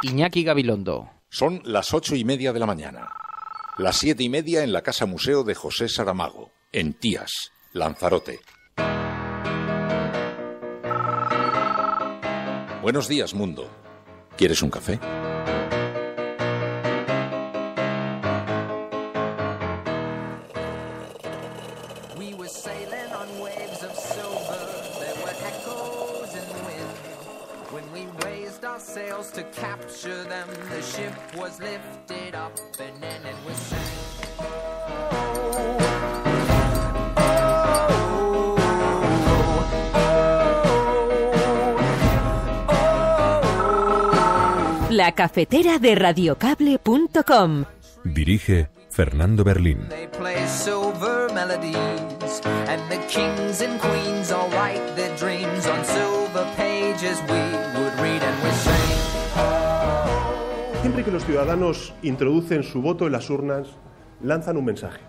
Iñaki Gabilondo. Son las 8:30 de la mañana. Las 7:30 en la Casa Museo de José Saramago, en Tías, Lanzarote. Buenos días, mundo. ¿Quieres un café? To capture them, the ship was lifted up and then it was sank. La cafetera de radiocable.com. Dirige Fernando Berlín. They play silver melodies and the kings and queens all write their dreams on silver pages we would read and we sing. Siempre que los ciudadanos introducen su voto en las urnas, lanzan un mensaje.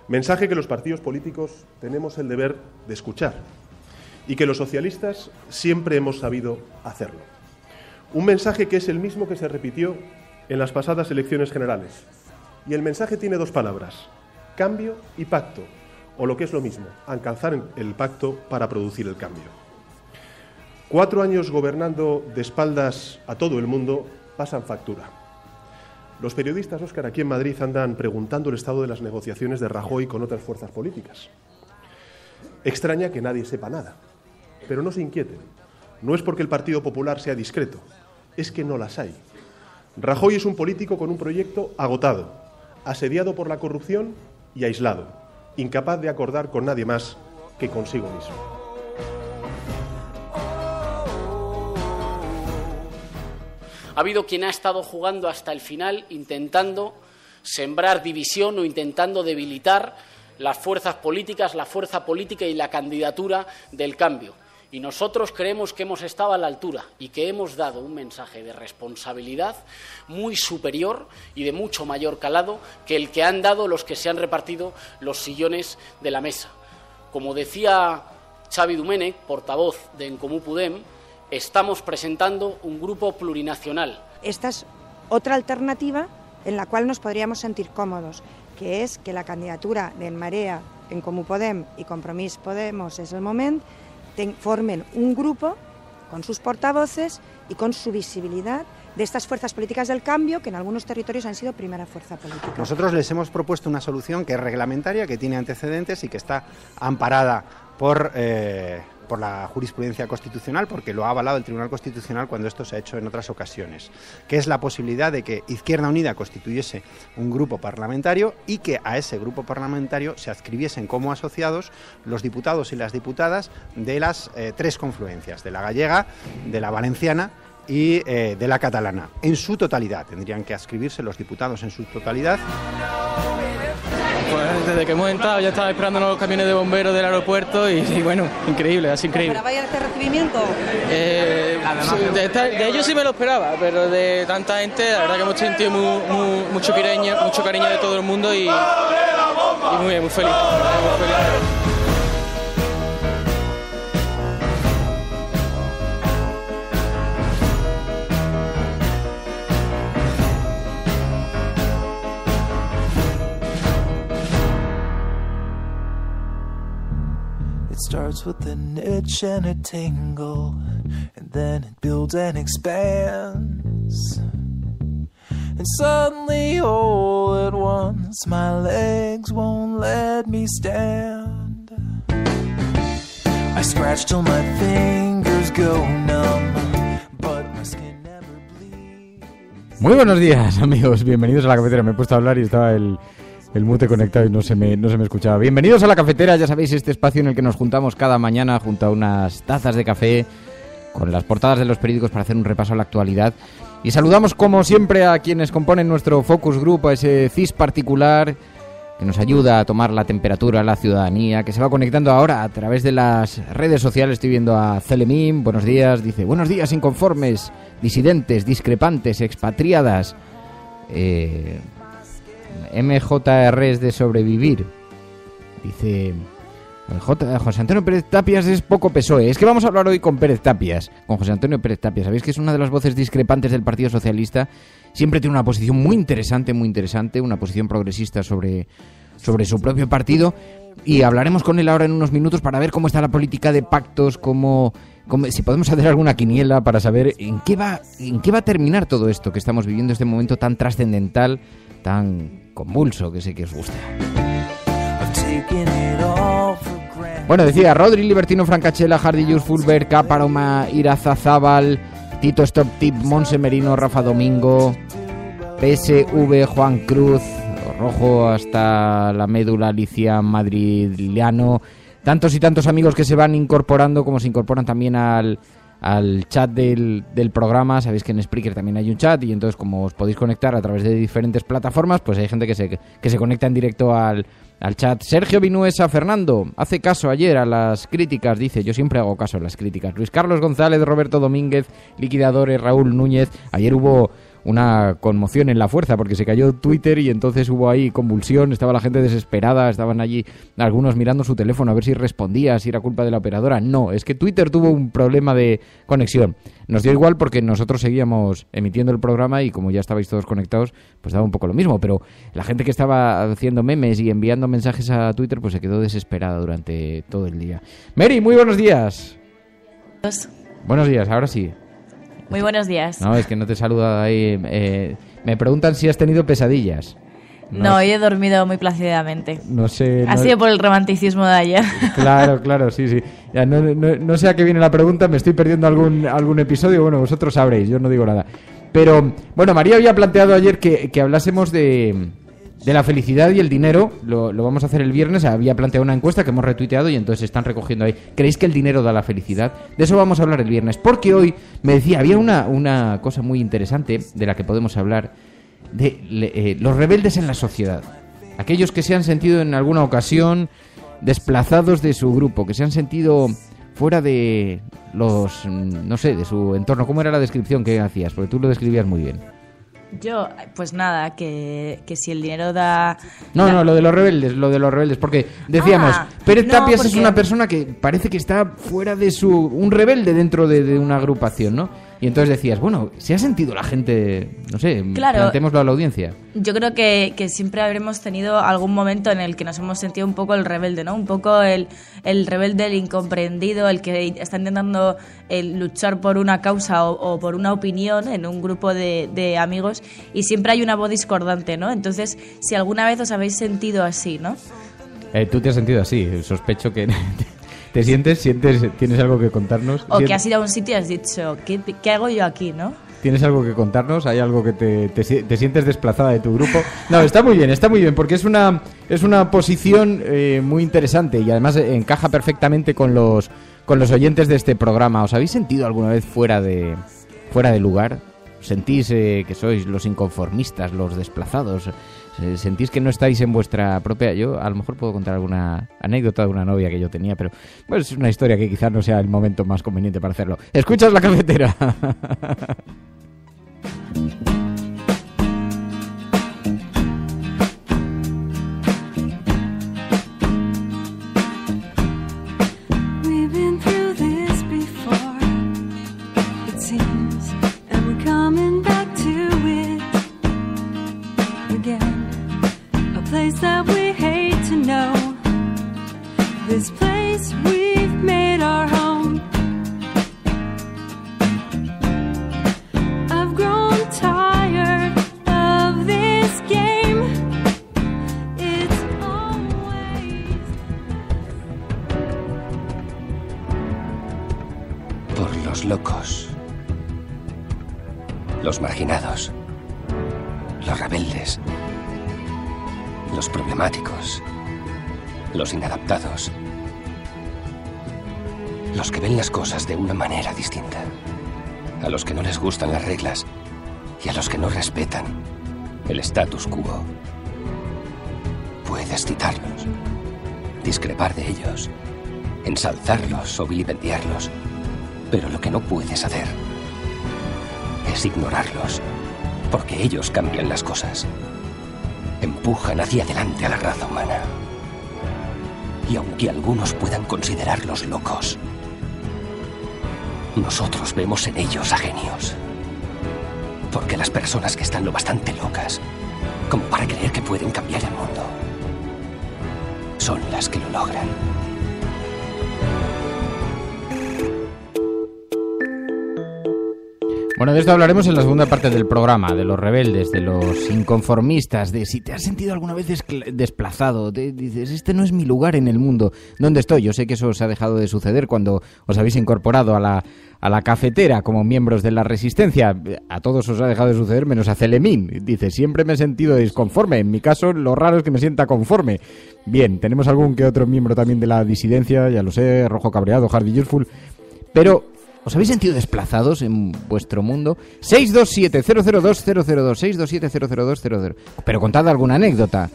Mensaje que los partidos políticos tenemos el deber de escuchar y que los socialistas siempre hemos sabido hacerlo. Un mensaje que es el mismo que se repitió en las pasadas elecciones generales. Y el mensaje tiene dos palabras: cambio y pacto, o lo que es lo mismo, alcanzar el pacto para producir el cambio. 4 años gobernando de espaldas a todo el mundo pasan factura. Los periodistas, Óscar, aquí en Madrid andan preguntando el estado de las negociaciones de Rajoy con otras fuerzas políticas. Extraña que nadie sepa nada, pero no se inquieten. No es porque el Partido Popular sea discreto, es que no las hay. Rajoy es un político con un proyecto agotado, asediado por la corrupción y aislado, incapaz de acordar con nadie más que consigo mismo. Ha habido quien ha estado jugando hasta el final intentando sembrar división o intentando debilitar las fuerzas políticas, la fuerza política y la candidatura del cambio. Y nosotros creemos que hemos estado a la altura y que hemos dado un mensaje de responsabilidad muy superior y de mucho mayor calado que el que han dado los que se han repartido los sillones de la mesa. Como decía Xavi Domènech, portavoz de En Comú Podem, estamos presentando un grupo plurinacional. Esta es otra alternativa en la cual nos podríamos sentir cómodos, que es que la candidatura de En Marea, En Comú Podem y Compromís Podemos és el moment formen un grupo con sus portavoces y con su visibilidad de estas fuerzas políticas del cambio que en algunos territorios han sido primera fuerza política. Nosotros les hemos propuesto una solución que es reglamentaria, que tiene antecedentes y que está amparada por la jurisprudencia constitucional, porque lo ha avalado el Tribunal Constitucional cuando esto se ha hecho en otras ocasiones, que es la posibilidad de que Izquierda Unida constituyese un grupo parlamentario y que a ese grupo parlamentario se adscribiesen como asociados los diputados y las diputadas de las 3 confluencias, de la gallega, de la valenciana y de la catalana, en su totalidad. Tendrían que adscribirse los diputados en su totalidad. Pues desde que hemos entrado ya estaba esperándonos los camiones de bomberos del aeropuerto y bueno, increíble, así increíble. ¿Esperabais este recibimiento? De ellos sí me lo esperaba, pero de tanta gente, la verdad que hemos sentido mucho cariño de todo el mundo y muy feliz. It starts with an itch and a tingle, and then it builds and expands. And suddenly, all at once, my legs won't let me stand. I scratch till my fingers go numb, but my skin never bleeds. Muy buenos días, amigos. Bienvenidos a La Cafetera. Me he puesto a hablar y estaba el mute conectado y no se me escuchaba. Bienvenidos a La Cafetera, ya sabéis, este espacio en el que nos juntamos cada mañana junto a unas tazas de café con las portadas de los periódicos para hacer un repaso a la actualidad. Y saludamos como siempre a quienes componen nuestro focus group, a ese CIS particular que nos ayuda a tomar la temperatura a la ciudadanía, que se va conectando ahora a través de las redes sociales. Estoy viendo a Celemín, buenos días, dice, buenos días inconformes, disidentes, discrepantes, expatriadas, MJRs de sobrevivir. Dice, José Antonio Pérez Tapias es poco PSOE. Es que vamos a hablar hoy con Pérez Tapias, con José Antonio Pérez Tapias. Sabéis que es una de las voces discrepantes del Partido Socialista. Siempre tiene una posición muy interesante, una posición progresista sobre su propio partido. Y hablaremos con él ahora en unos minutos para ver cómo está la política de pactos, si podemos hacer alguna quiniela para saber en qué va a terminar todo esto que estamos viviendo, este momento tan trascendental, tan convulso, que sé que os gusta. Bueno, decía Rodri, Libertino, Francachela, Hardy, Jus, Fulber, Caparoma, Irazazábal, Tito Stop Tip, Monse Merino, Rafa Domingo, PSV, Juan Cruz, Rojo hasta la médula, Alicia Madriliano, tantos y tantos amigos que se van incorporando, como se incorporan también al chat del programa. Sabéis que en Spreaker también hay un chat, y entonces como os podéis conectar a través de diferentes plataformas, pues hay gente que se conecta en directo al chat. Sergio Vinuesa, Fernando, hace caso ayer a las críticas, dice, yo siempre hago caso a las críticas. Luis Carlos González, Roberto Domínguez, Liquidadores, Raúl Núñez. Ayer hubo una conmoción en la fuerza porque se cayó Twitter y entonces hubo ahí convulsión, estaba la gente desesperada, estaban allí algunos mirando su teléfono a ver si respondía, si era culpa de la operadora. No, es que Twitter tuvo un problema de conexión. Nos dio igual porque nosotros seguíamos emitiendo el programa y como ya estabais todos conectados, pues daba un poco lo mismo, pero la gente que estaba haciendo memes y enviando mensajes a Twitter pues se quedó desesperada durante todo el día. Mary, muy buenos días. Buenos días, ahora sí. Muy buenos días. No, es que no te saluda ahí. Me preguntan si has tenido pesadillas. No, he dormido muy plácidamente. No sé. Ha sido por el romanticismo de ayer. Claro, sí. Ya, no sé a qué viene la pregunta, me estoy perdiendo algún episodio. Bueno, vosotros sabréis, yo no digo nada. Pero, bueno, María había planteado ayer que hablásemos de la felicidad y el dinero. Lo vamos a hacer el viernes. Había planteado una encuesta que hemos retuiteado y entonces están recogiendo ahí. ¿Creéis que el dinero da la felicidad? De eso vamos a hablar el viernes, porque hoy me decía, había una cosa muy interesante de la que podemos hablar, de los rebeldes en la sociedad. Aquellos que se han sentido en alguna ocasión desplazados de su grupo, que se han sentido fuera de de su entorno. ¿Cómo era la descripción que hacías? Porque tú lo describías muy bien. Yo, pues nada, que si el dinero da... No, lo de los rebeldes, porque decíamos, Pérez Tapias es una persona que parece que está fuera de un rebelde dentro de una agrupación, ¿no? Y entonces decías, bueno, ¿se ha sentido la gente, no sé, claro, plantémoslo a la audiencia? Yo creo que siempre habremos tenido algún momento en el que nos hemos sentido un poco el rebelde, ¿no? Un poco el rebelde, el incomprendido, el que está intentando luchar por una causa o por una opinión en un grupo de amigos, y siempre hay una voz discordante, ¿no? Entonces, si alguna vez os habéis sentido así, ¿no? Tú te has sentido así, sospecho que... ¿Te sientes? ¿Tienes algo que contarnos? O que has ido a un sitio y has dicho, ¿qué hago yo aquí, no? ¿Tienes algo que contarnos? ¿Hay algo que te sientes desplazada de tu grupo? No, está muy bien, porque es una posición muy interesante y además encaja perfectamente con los oyentes de este programa. ¿Os habéis sentido alguna vez fuera de lugar? ¿Sentís que sois los inconformistas, los desplazados? ¿Sentís que no estáis en vuestra propia...? Yo a lo mejor puedo contar alguna anécdota de una novia que yo tenía, pero pues es una historia que quizás no sea el momento más conveniente para hacerlo. ¿Escuchas La Cafetera? This place we've made our home. I've grown tired of this game. It's always... Por los locos, los marginados, los rebeldes, los problemáticos, los inadaptados, los que ven las cosas de una manera distinta, a los que no les gustan las reglas y a los que no respetan el status quo. Puedes citarlos, discrepar de ellos, ensalzarlos o vilipendiarlos, pero lo que no puedes hacer es ignorarlos, porque ellos cambian las cosas, empujan hacia adelante a la raza humana. Y aunque algunos puedan considerarlos locos, nosotros vemos en ellos a genios. Porque las personas que están lo bastante locas como para creer que pueden cambiar el mundo son las que lo logran. Bueno, de esto hablaremos en la segunda parte del programa, de los rebeldes, de los inconformistas, de si te has sentido alguna vez desplazado, dices, este no es mi lugar en el mundo, ¿dónde estoy? Yo sé que eso os ha dejado de suceder cuando os habéis incorporado a la cafetera como miembros de la Resistencia. A todos os ha dejado de suceder, menos a Celemín. Dice, siempre me he sentido disconforme. En mi caso, lo raro es que me sienta conforme. Bien, tenemos algún que otro miembro también de la disidencia, ya lo sé, Rojo Cabreado, Hardy Useful, pero ¿os habéis sentido desplazados en vuestro mundo? 627-002-002, 627-002-00. Pero contad alguna anécdota.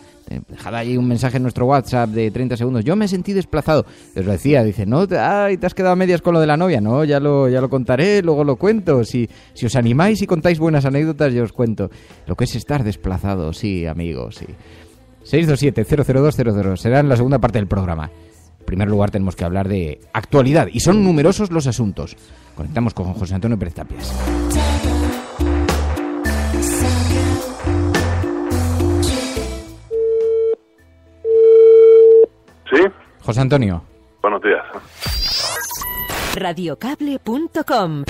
Dejad ahí un mensaje en nuestro WhatsApp de 30 segundos. Yo me sentí desplazado. Os lo decía, dice, no, te has quedado a medias con lo de la novia. No, ya lo contaré, luego lo cuento. Si os animáis y contáis buenas anécdotas, yo os cuento. Lo que es estar desplazado, sí, amigos, sí. 627-002-00. Será en la segunda parte del programa. En primer lugar tenemos que hablar de actualidad y son numerosos los asuntos. Conectamos con José Antonio Pérez Tapias. ¿Sí? José Antonio. Buenos días. Radiocable.com.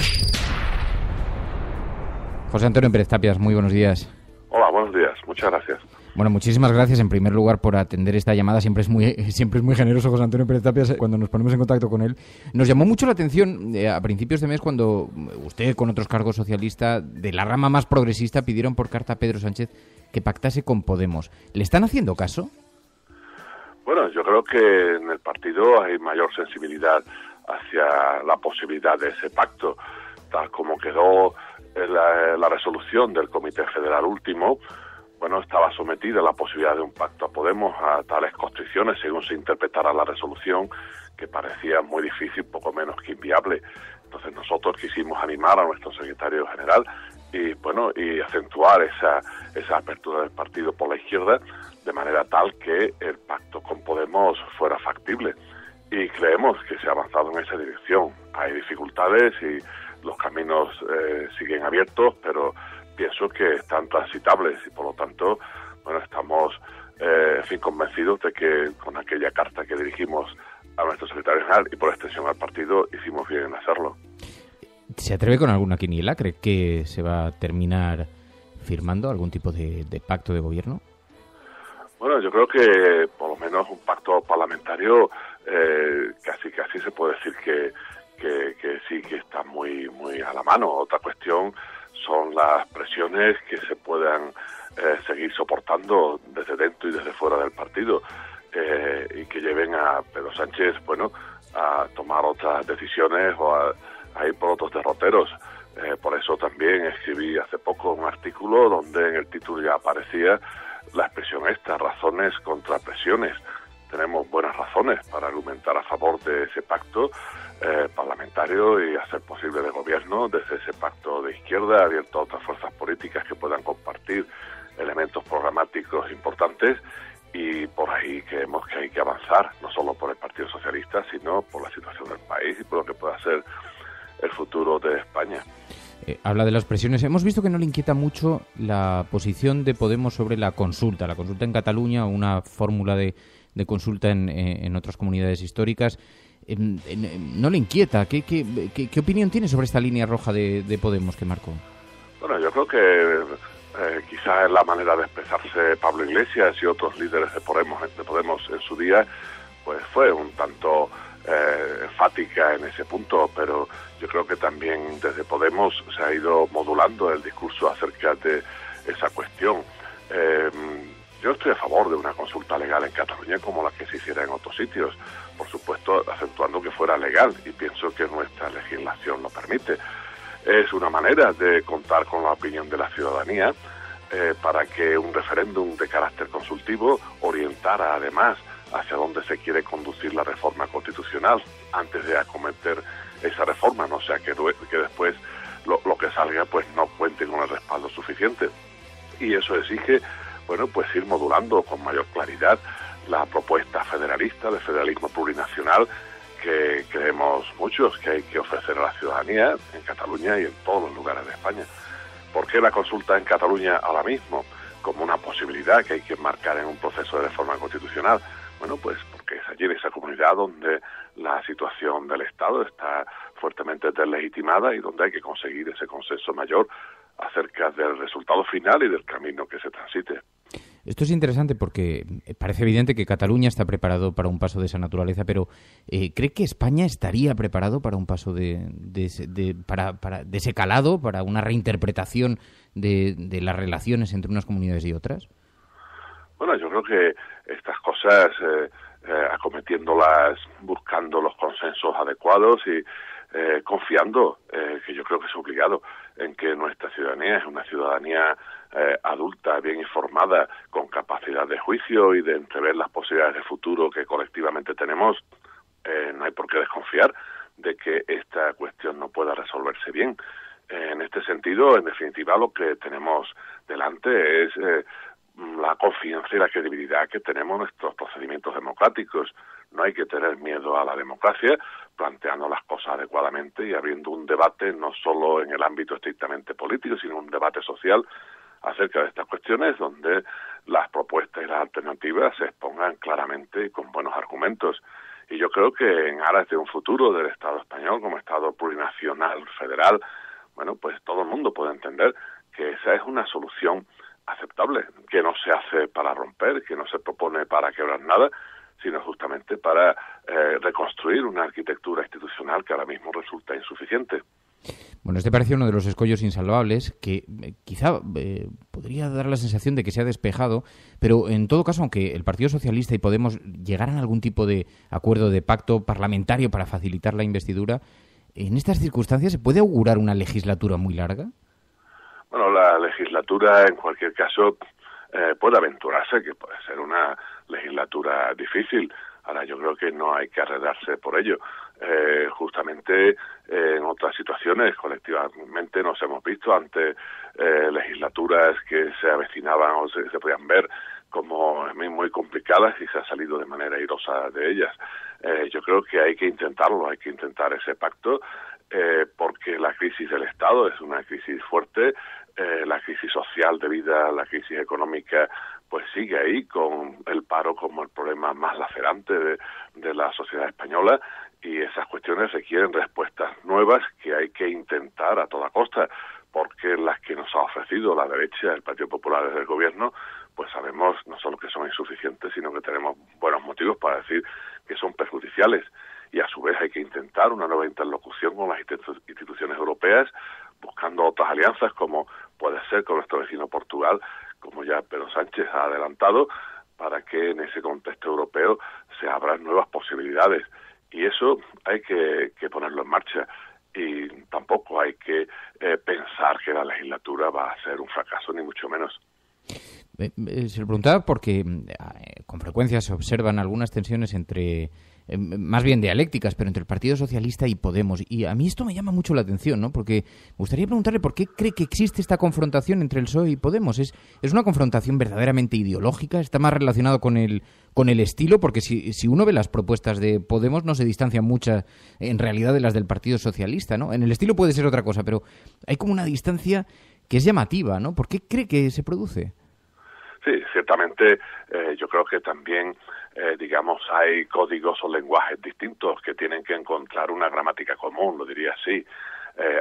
José Antonio Pérez Tapias, muy buenos días. Hola, buenos días. Muchas gracias. Bueno, muchísimas gracias en primer lugar por atender esta llamada. Siempre es muy generoso José Antonio Pérez Tapias cuando nos ponemos en contacto con él. Nos llamó mucho la atención a principios de mes cuando usted con otros cargos socialistas de la rama más progresista pidieron por carta a Pedro Sánchez que pactase con Podemos. ¿Le están haciendo caso? Bueno, yo creo que en el partido hay mayor sensibilidad hacia la posibilidad de ese pacto, tal como quedó la resolución del Comité Federal último. Bueno, estaba sometida la posibilidad de un pacto a Podemos a tales constricciones, según se interpretara la resolución, que parecía muy difícil, poco menos que inviable. Entonces nosotros quisimos animar a nuestro secretario general y acentuar esa apertura del partido por la izquierda, de manera tal que el pacto con Podemos fuera factible. Y creemos que se ha avanzado en esa dirección. Hay dificultades y los caminos siguen abiertos, pero pienso que están transitables y por lo tanto, bueno, estamos convencidos de que con aquella carta que dirigimos a nuestro secretario general y por extensión al partido hicimos bien en hacerlo. ¿Se atreve con alguna quiniela? ¿Cree que se va a terminar firmando algún tipo de pacto de gobierno? Bueno, yo creo que por lo menos un pacto parlamentario casi se puede decir que sí, que está muy a la mano. Otra cuestión son las presiones que se puedan seguir soportando desde dentro y desde fuera del partido y que lleven a Pedro Sánchez, a tomar otras decisiones o a ir por otros derroteros. Por eso también escribí hace poco un artículo donde en el título ya aparecía la expresión razones contra presiones. Tenemos buenas razones para argumentar a favor de ese pacto parlamentario y hacer posible de gobierno desde ese pacto de izquierda abierto a otras fuerzas políticas que puedan compartir elementos programáticos importantes, y por ahí creemos que hay que avanzar, no solo por el Partido Socialista, sino por la situación del país y por lo que pueda ser el futuro de España. Habla de las presiones. Hemos visto que no le inquieta mucho la posición de Podemos sobre la consulta en Cataluña, o una fórmula de consulta en otras comunidades históricas. ¿No le inquieta? ¿Qué opinión tiene sobre esta línea roja de Podemos que marcó? Bueno, yo creo que quizás es la manera de expresarse Pablo Iglesias y otros líderes de Podemos en su día, pues fue un tanto enfática en ese punto, pero yo creo que también desde Podemos se ha ido modulando el discurso acerca de esa cuestión. Yo estoy a favor de una consulta legal en Cataluña como la que se hiciera en otros sitios, por supuesto acentuando que fuera legal, y pienso que nuestra legislación lo permite. Es una manera de contar con la opinión de la ciudadanía para que un referéndum de carácter consultivo orientara además hacia dónde se quiere conducir la reforma constitucional antes de acometer esa reforma, no sea que después lo que salga pues no cuente con el respaldo suficiente. Y eso exige, ir modulando con mayor claridad la propuesta federalista, de federalismo plurinacional, que creemos muchos que hay que ofrecer a la ciudadanía en Cataluña y en todos los lugares de España. ¿Por qué la consulta en Cataluña ahora mismo como una posibilidad que hay que enmarcar en un proceso de reforma constitucional? Bueno, pues porque es allí, en esa comunidad, donde la situación del Estado está fuertemente deslegitimada y donde hay que conseguir ese consenso mayor acerca del resultado final y del camino que se transite. Esto es interesante porque parece evidente que Cataluña está preparado para un paso de esa naturaleza, pero ¿cree que España estaría preparado para un paso de ese calado, para una reinterpretación de las relaciones entre unas comunidades y otras? Bueno, yo creo que estas cosas, acometiéndolas, buscando los consensos adecuados y confiando, que yo creo que es obligado, en que nuestra ciudadanía es una ciudadanía adulta, bien informada, con capacidad de juicio y de entrever las posibilidades de futuro que colectivamente tenemos, no hay por qué desconfiar de que esta cuestión no pueda resolverse bien. En este sentido, en definitiva, lo que tenemos delante es la confianza y la credibilidad que tenemos en nuestros procedimientos democráticos. No hay que tener miedo a la democracia, planteando las cosas adecuadamente y abriendo un debate no solo en el ámbito estrictamente político, sino un debate social acerca de estas cuestiones, donde las propuestas y las alternativas se expongan claramente y con buenos argumentos. Y yo creo que en aras de un futuro del Estado español como Estado plurinacional federal, bueno, pues todo el mundo puede entender que esa es una solución aceptable, que no se hace para romper, que no se propone para quebrar nada, sino justamente para reconstruir una arquitectura institucional que ahora mismo resulta insuficiente. Bueno, este parece uno de los escollos insalvables que quizá podría dar la sensación de que se ha despejado, pero en todo caso, aunque el Partido Socialista y Podemos llegaran a algún tipo de acuerdo de pacto parlamentario para facilitar la investidura, ¿en estas circunstancias se puede augurar una legislatura muy larga? Bueno, la legislatura, en cualquier caso, puede aventurarse, que puede ser una legislatura difícil. Ahora, yo creo que no hay que arredarse por ello. Justamente en otras situaciones, colectivamente, nos hemos visto ante legislaturas que se avecinaban o se podían ver como muy complicadas y se ha salido de manera airosa de ellas. Yo creo que hay que intentarlo, hay que intentar ese pacto, porque la crisis del Estado es una crisis fuerte, la crisis social debido a la crisis económica pues sigue ahí, con el paro como el problema más lacerante de la sociedad española, y esas cuestiones requieren respuestas nuevas que hay que intentar a toda costa, porque las que nos ha ofrecido la derecha, el Partido Popular desde el gobierno, pues sabemos no solo que son insuficientes, sino que tenemos buenos motivos para decir que son perjudiciales. Y a su vez hay que intentar una nueva interlocución con las instituciones europeas, buscando otras alianzas, como puede ser con nuestro vecino Portugal, como ya Pedro Sánchez ha adelantado, para que en ese contexto europeo se abran nuevas posibilidades. Y eso hay que ponerlo en marcha. Y tampoco hay que pensar que la legislatura va a ser un fracaso, ni mucho menos. Se lo preguntaba porque con frecuencia se observan algunas tensiones entre, más bien dialécticas, pero entre el Partido Socialista y Podemos. Y a mí esto me llama mucho la atención, ¿no? Porque me gustaría preguntarle por qué cree que existe esta confrontación entre el PSOE y Podemos. ¿Es una confrontación verdaderamente ideológica? ¿Está más relacionado con el estilo? Porque si uno ve las propuestas de Podemos no se distancian mucho en realidad de las del Partido Socialista, ¿no? En el estilo puede ser otra cosa, pero hay como una distancia que es llamativa, ¿no? ¿Por qué cree que se produce? Sí, ciertamente yo creo que también, hay códigos o lenguajes distintos que tienen que encontrar una gramática común, lo diría así.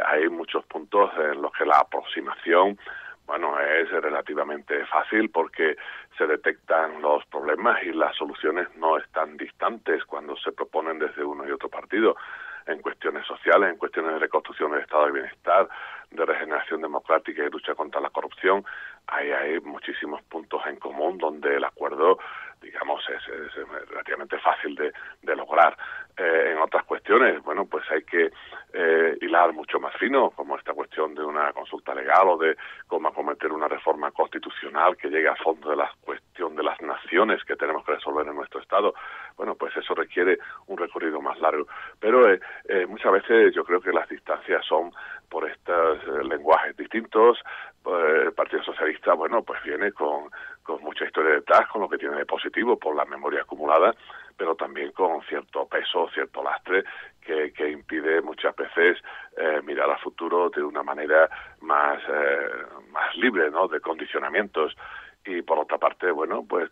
Hay muchos puntos en los que la aproximación, es relativamente fácil porque se detectan los problemas y las soluciones no están distantes cuando se proponen desde uno y otro partido. En cuestiones sociales, en cuestiones de reconstrucción del estado de bienestar, de regeneración democrática y lucha contra la corrupción, hay muchísimos puntos en común donde el acuerdo, es relativamente fácil de lograr. En otras cuestiones, hay que hilar mucho más fino, como esta cuestión de una consulta legal o de cómo acometer una reforma constitucional que llegue al fondo de la cuestión de las naciones que tenemos que resolver en nuestro Estado. Eso requiere un recorrido más largo. Pero muchas veces yo creo que las distancias son por estos lenguajes distintos. El Partido Socialista, viene con mucha mucha historia detrás, con lo que tiene de positivo por la memoria acumulada, pero también con cierto peso, cierto lastre que impide muchas veces mirar al futuro de una manera más libre, ¿no?, de condicionamientos. Y por otra parte, bueno, pues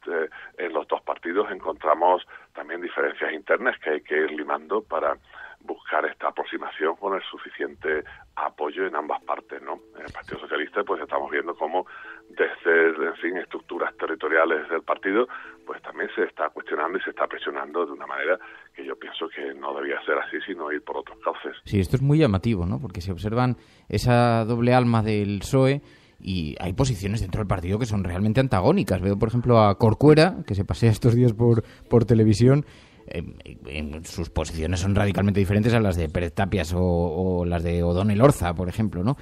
en los dos partidos encontramos también diferencias internas que hay que ir limando para buscar esta aproximación con el suficiente apoyo en ambas partes, ¿no? En el Partido Socialista, pues estamos viendo cómo desde, en fin, estructuras territoriales del partido, pues también se está cuestionando y se está presionando de una manera que yo pienso que no debía ser así, sino ir por otros cauces. Sí, esto es muy llamativo, ¿no? Porque se observan esa doble alma del PSOE y hay posiciones dentro del partido que son realmente antagónicas. Veo, por ejemplo, a Corcuera, que se pasea estos días por televisión. Sus posiciones son radicalmente diferentes a las de Pérez Tapias o las de O'Donnell Orza, por ejemplo, ¿no?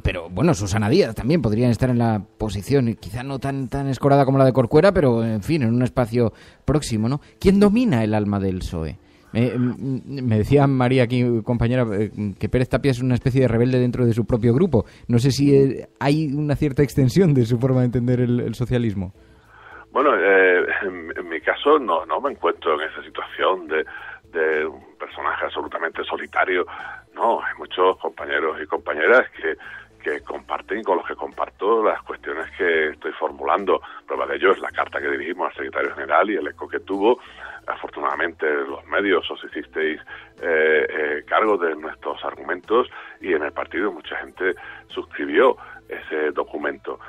Pero bueno, Susana Díaz también podrían estar en la posición, quizá no tan escorada como la de Corcuera, pero en fin, en un espacio próximo, ¿no? ¿Quién domina el alma del PSOE? Me decía María, aquí compañera, que Pérez Tapias es una especie de rebelde dentro de su propio grupo. No sé si hay una cierta extensión de su forma de entender el socialismo. Bueno, en mi caso no me encuentro en esa situación de un personaje absolutamente solitario. No, hay muchos compañeros y compañeras que comparten, con los que comparto las cuestiones que estoy formulando. Prueba de ello es la carta que dirigimos al secretario general y el eco que tuvo. Afortunadamente los medios os hicisteis cargo de nuestros argumentos y en el partido mucha gente suscribió ese documento.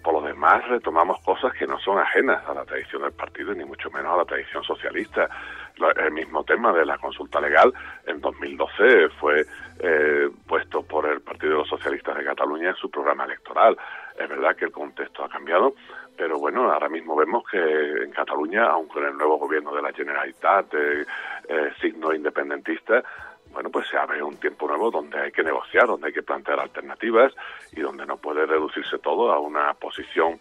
Por lo demás, retomamos cosas que no son ajenas a la tradición del partido, ni mucho menos a la tradición socialista. El mismo tema de la consulta legal en 2012 fue puesto por el Partido de los Socialistas de Cataluña en su programa electoral. Es verdad que el contexto ha cambiado, pero bueno, ahora mismo vemos que en Cataluña, aunque en el nuevo gobierno de la Generalitat, signo independentista, bueno, pues se abre un tiempo nuevo donde hay que negociar, donde hay que plantear alternativas y donde no puede reducirse todo a una posición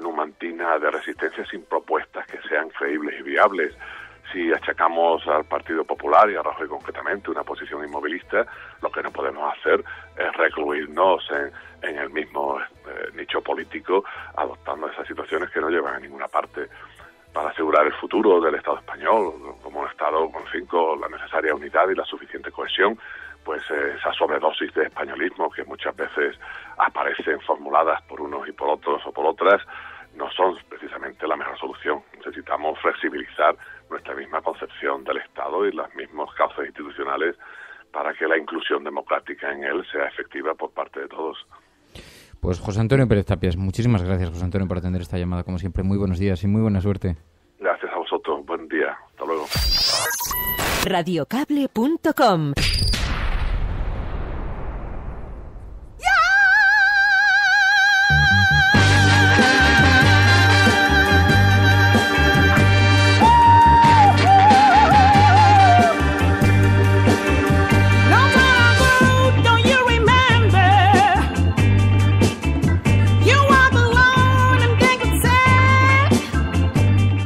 numantina de resistencia sin propuestas que sean creíbles y viables. Si achacamos al Partido Popular y a Rajoy concretamente una posición inmovilista, lo que no podemos hacer es recluirnos en el mismo nicho político, adoptando esas situaciones que no llevan a ninguna parte. Para asegurar el futuro del Estado español, como un Estado con la necesaria unidad y la suficiente cohesión, pues esa sobredosis de españolismo que muchas veces aparecen formuladas por unos y por otros o por otras, no son precisamente la mejor solución. Necesitamos flexibilizar nuestra misma concepción del Estado y los mismos cauces institucionales para que la inclusión democrática en él sea efectiva por parte de todos. Pues José Antonio Pérez Tapias, muchísimas gracias, José Antonio, por atender esta llamada. Como siempre, muy buenos días y muy buena suerte. Gracias a vosotros, buen día, hasta luego. Radiocable.com.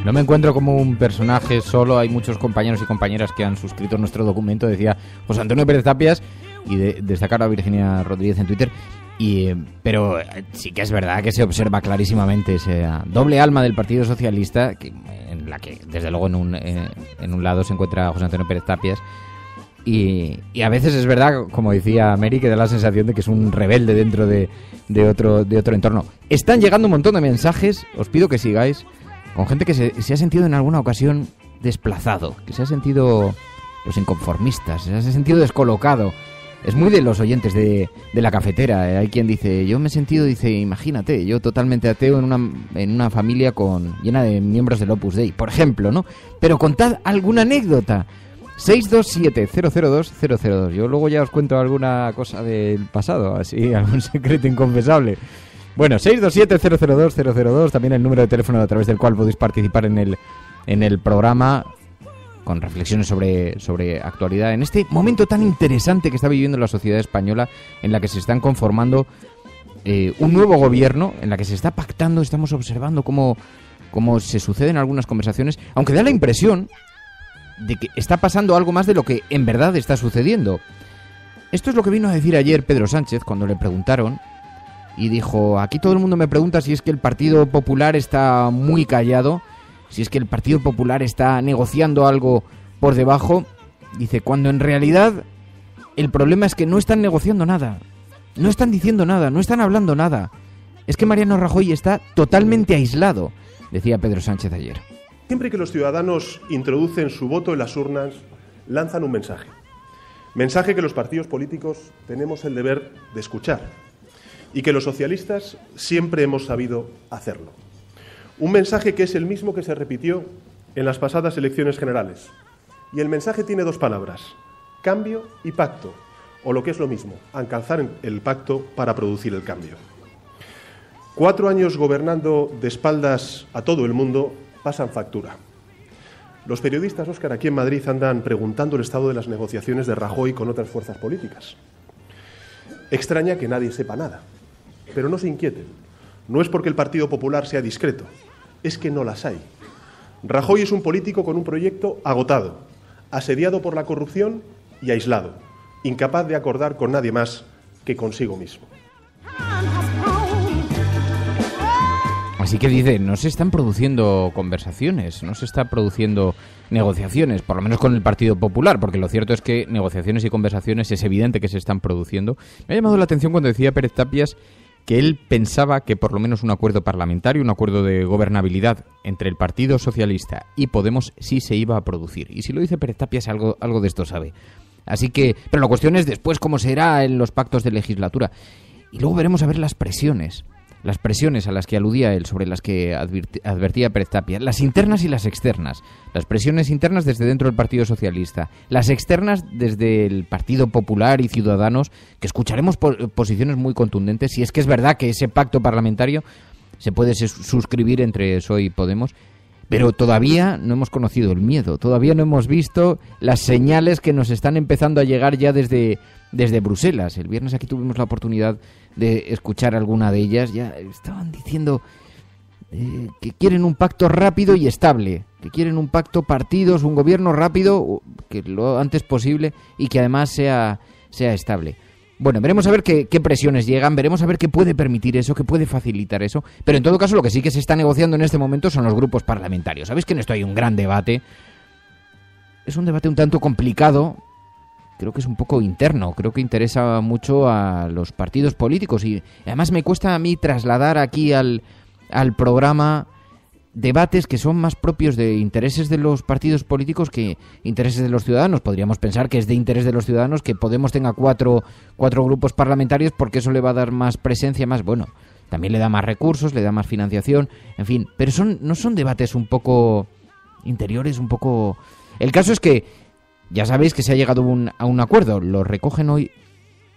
No me encuentro como un personaje solo, hay muchos compañeros y compañeras que han suscrito nuestro documento, decía José Antonio Pérez Tapias, y destacar a Virginia Rodríguez en Twitter, pero sí que es verdad que se observa clarísimamente esa doble alma del Partido Socialista, en la que desde luego en un lado se encuentra José Antonio Pérez Tapias, y a veces es verdad, como decía Mary, que da la sensación de que es un rebelde dentro de otro entorno. Están llegando un montón de mensajes, os pido que sigáis, con gente que se ha sentido en alguna ocasión desplazado, que se ha sentido los inconformistas, se ha sentido descolocado. Es muy de los oyentes de la cafetera. Hay quien dice, yo me he sentido, imagínate, yo totalmente ateo en una familia llena de miembros del Opus Dei, por ejemplo, ¿no? Pero contad alguna anécdota. 627-002-002. Yo luego ya os cuento alguna cosa del pasado, así, algún secreto inconfesable. Bueno, 627-002-002, también el número de teléfono a través del cual podéis participar en el programa con reflexiones sobre actualidad en este momento tan interesante que está viviendo la sociedad española, en la que se están conformando un nuevo gobierno, en la que se está pactando, estamos observando cómo se suceden algunas conversaciones, aunque da la impresión de que está pasando algo más de lo que en verdad está sucediendo. Esto es lo que vino a decir ayer Pedro Sánchez cuando le preguntaron y dijo, aquí todo el mundo me pregunta si es que el Partido Popular está muy callado, si es que el Partido Popular está negociando algo por debajo. Dice, cuando en realidad el problema es que no están negociando nada, no están diciendo nada, no están hablando nada. Es que Mariano Rajoy está totalmente aislado, decía Pedro Sánchez ayer. Siempre que los ciudadanos introducen su voto en las urnas, lanzan un mensaje. Mensaje que los partidos políticos tenemos el deber de escuchar y que los socialistas siempre hemos sabido hacerlo. Un mensaje que es el mismo que se repitió en las pasadas elecciones generales. Y el mensaje tiene dos palabras, cambio y pacto, o lo que es lo mismo, alcanzar el pacto para producir el cambio. 4 años gobernando de espaldas a todo el mundo pasan factura. Los periodistas, Óscar, aquí en Madrid andan preguntando el estado de las negociaciones de Rajoy con otras fuerzas políticas. Extraña que nadie sepa nada, pero no se inquieten. No es porque el Partido Popular sea discreto, es que no las hay. Rajoy es un político con un proyecto agotado, asediado por la corrupción y aislado, incapaz de acordar con nadie más que consigo mismo. Así que dice, no se están produciendo conversaciones, no se está produciendo negociaciones, por lo menos con el Partido Popular, porque lo cierto es que negociaciones y conversaciones es evidente que se están produciendo. Me ha llamado la atención cuando decía Pérez Tapias que él pensaba que por lo menos un acuerdo parlamentario, un acuerdo de gobernabilidad entre el Partido Socialista y Podemos sí se iba a producir. Y si lo dice Pérez Tapias, algo de esto sabe. Así que, pero la cuestión es después cómo será en los pactos de legislatura. Y luego veremos a ver las presiones a las que aludía él, sobre las que advertía Pérez Tapia, las internas y las externas. Las presiones internas desde dentro del Partido Socialista, las externas desde el Partido Popular y Ciudadanos, que escucharemos posiciones muy contundentes, si es que es verdad que ese pacto parlamentario se puede suscribir entre PSOE y Podemos, pero todavía no hemos conocido el miedo, todavía no hemos visto las señales que nos están empezando a llegar ya desde Bruselas. El viernes aquí tuvimos la oportunidad de escuchar alguna de ellas. Ya estaban diciendo que quieren un pacto rápido y estable, que quieren un pacto partidos, un gobierno rápido, que lo antes posible y que además sea estable. Bueno, veremos a ver qué presiones llegan, veremos a ver qué puede permitir eso, qué puede facilitar eso, pero en todo caso lo que sí que se está negociando en este momento son los grupos parlamentarios. Sabéis que en esto hay un gran debate, es un debate un tanto complicado, creo que es un poco interno, creo que interesa mucho a los partidos políticos y además me cuesta a mí trasladar aquí al programa debates que son más propios de intereses de los partidos políticos que intereses de los ciudadanos. Podríamos pensar que es de interés de los ciudadanos que Podemos tenga cuatro grupos parlamentarios porque eso le va a dar más presencia, más, bueno, también le da más recursos, le da más financiación, en fin, pero no son debates un poco interiores, un poco... El caso es que ya sabéis que se ha llegado a un acuerdo, lo recogen hoy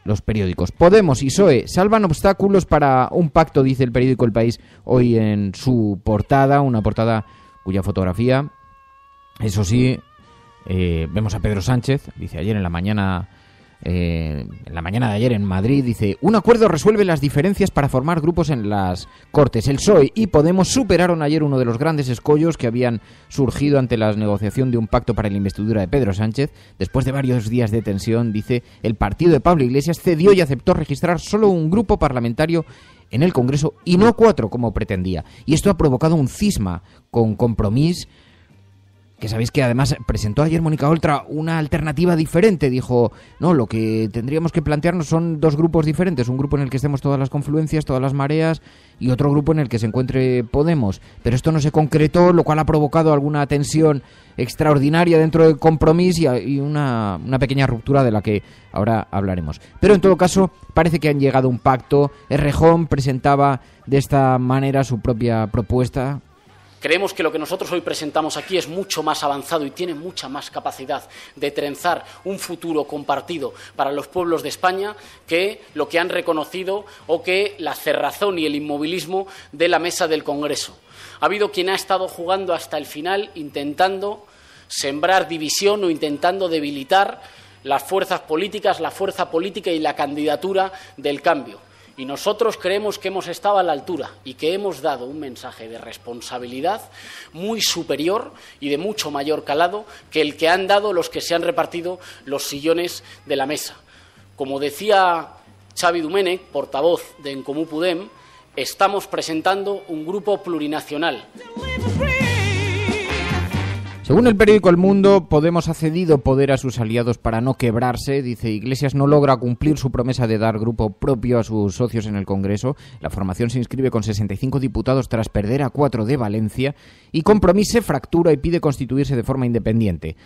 los periódicos. Podemos y PSOE salvan obstáculos para un pacto, dice el periódico El País hoy en su portada, una portada cuya fotografía, eso sí, vemos a Pedro Sánchez, dice ayer en la mañana de ayer en Madrid, dice, un acuerdo resuelve las diferencias para formar grupos en las Cortes. El PSOE y Podemos superaron ayer uno de los grandes escollos que habían surgido ante la negociación de un pacto para la investidura de Pedro Sánchez. Después de varios días de tensión, dice, el partido de Pablo Iglesias cedió y aceptó registrar solo un grupo parlamentario en el Congreso y no 4 como pretendía. Y esto ha provocado un cisma con Compromís, que sabéis que además presentó ayer Mónica Oltra una alternativa diferente. Dijo, no, lo que tendríamos que plantearnos son 2 grupos diferentes. Un grupo en el que estemos todas las confluencias, todas las mareas, y otro grupo en el que se encuentre Podemos. Pero esto no se concretó, lo cual ha provocado alguna tensión extraordinaria dentro de Compromís y una pequeña ruptura de la que ahora hablaremos. Pero en todo caso, parece que han llegado a un pacto. Errejón presentaba de esta manera su propia propuesta. Creemos que lo que nosotros hoy presentamos aquí es mucho más avanzado y tiene mucha más capacidad de trenzar un futuro compartido para los pueblos de España que lo que han reconocido o que la cerrazón y el inmovilismo de la mesa del Congreso. Ha habido quien ha estado jugando hasta el final intentando sembrar división o intentando debilitar las fuerzas políticas, la fuerza política y la candidatura del cambio. Y nosotros creemos que hemos estado a la altura y que hemos dado un mensaje de responsabilidad muy superior y de mucho mayor calado que el que han dado los que se han repartido los sillones de la mesa. Como decía Xavi Domènech, portavoz de En Comú Podem, estamos presentando un grupo plurinacional. Según el periódico El Mundo, Podemos ha cedido poder a sus aliados para no quebrarse. Dice, Iglesias no logra cumplir su promesa de dar grupo propio a sus socios en el Congreso. La formación se inscribe con 65 diputados tras perder a 4 de Valencia. Y Compromís se fractura y pide constituirse de forma independiente.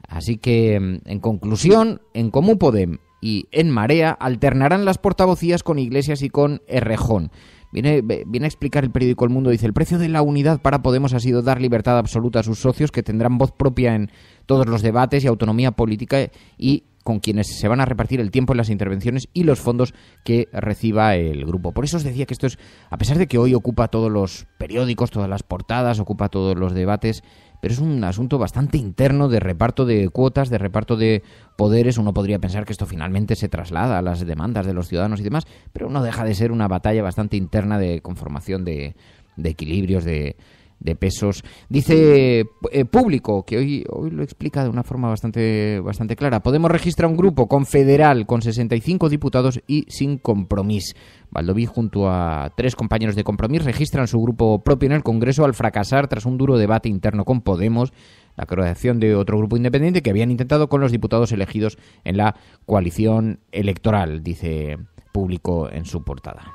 Así que, en conclusión, En Comú Podem y En Marea alternarán las portavocías con Iglesias y con Errejón. Viene a explicar el periódico El Mundo, dice, el precio de la unidad para Podemos ha sido dar libertad absoluta a sus socios, que tendrán voz propia en todos los debates y autonomía política, y con quienes se van a repartir el tiempo en las intervenciones y los fondos que reciba el grupo. Por eso os decía que esto es, a pesar de que hoy ocupa todos los periódicos, todas las portadas, ocupa todos los debates, pero es un asunto bastante interno de reparto de cuotas, de reparto de poderes. Uno podría pensar que esto finalmente se traslada a las demandas de los ciudadanos y demás, pero no deja de ser una batalla bastante interna de conformación de equilibrios, de pesos. Dice Público, que hoy lo explica de una forma bastante clara. Podemos registrar un grupo confederal con 65 diputados y sin Compromís. Baldoví, junto a 3 compañeros de Compromís, registran su grupo propio en el Congreso al fracasar tras un duro debate interno con Podemos, la creación de otro grupo independiente que habían intentado con los diputados elegidos en la coalición electoral, dice Público en su portada.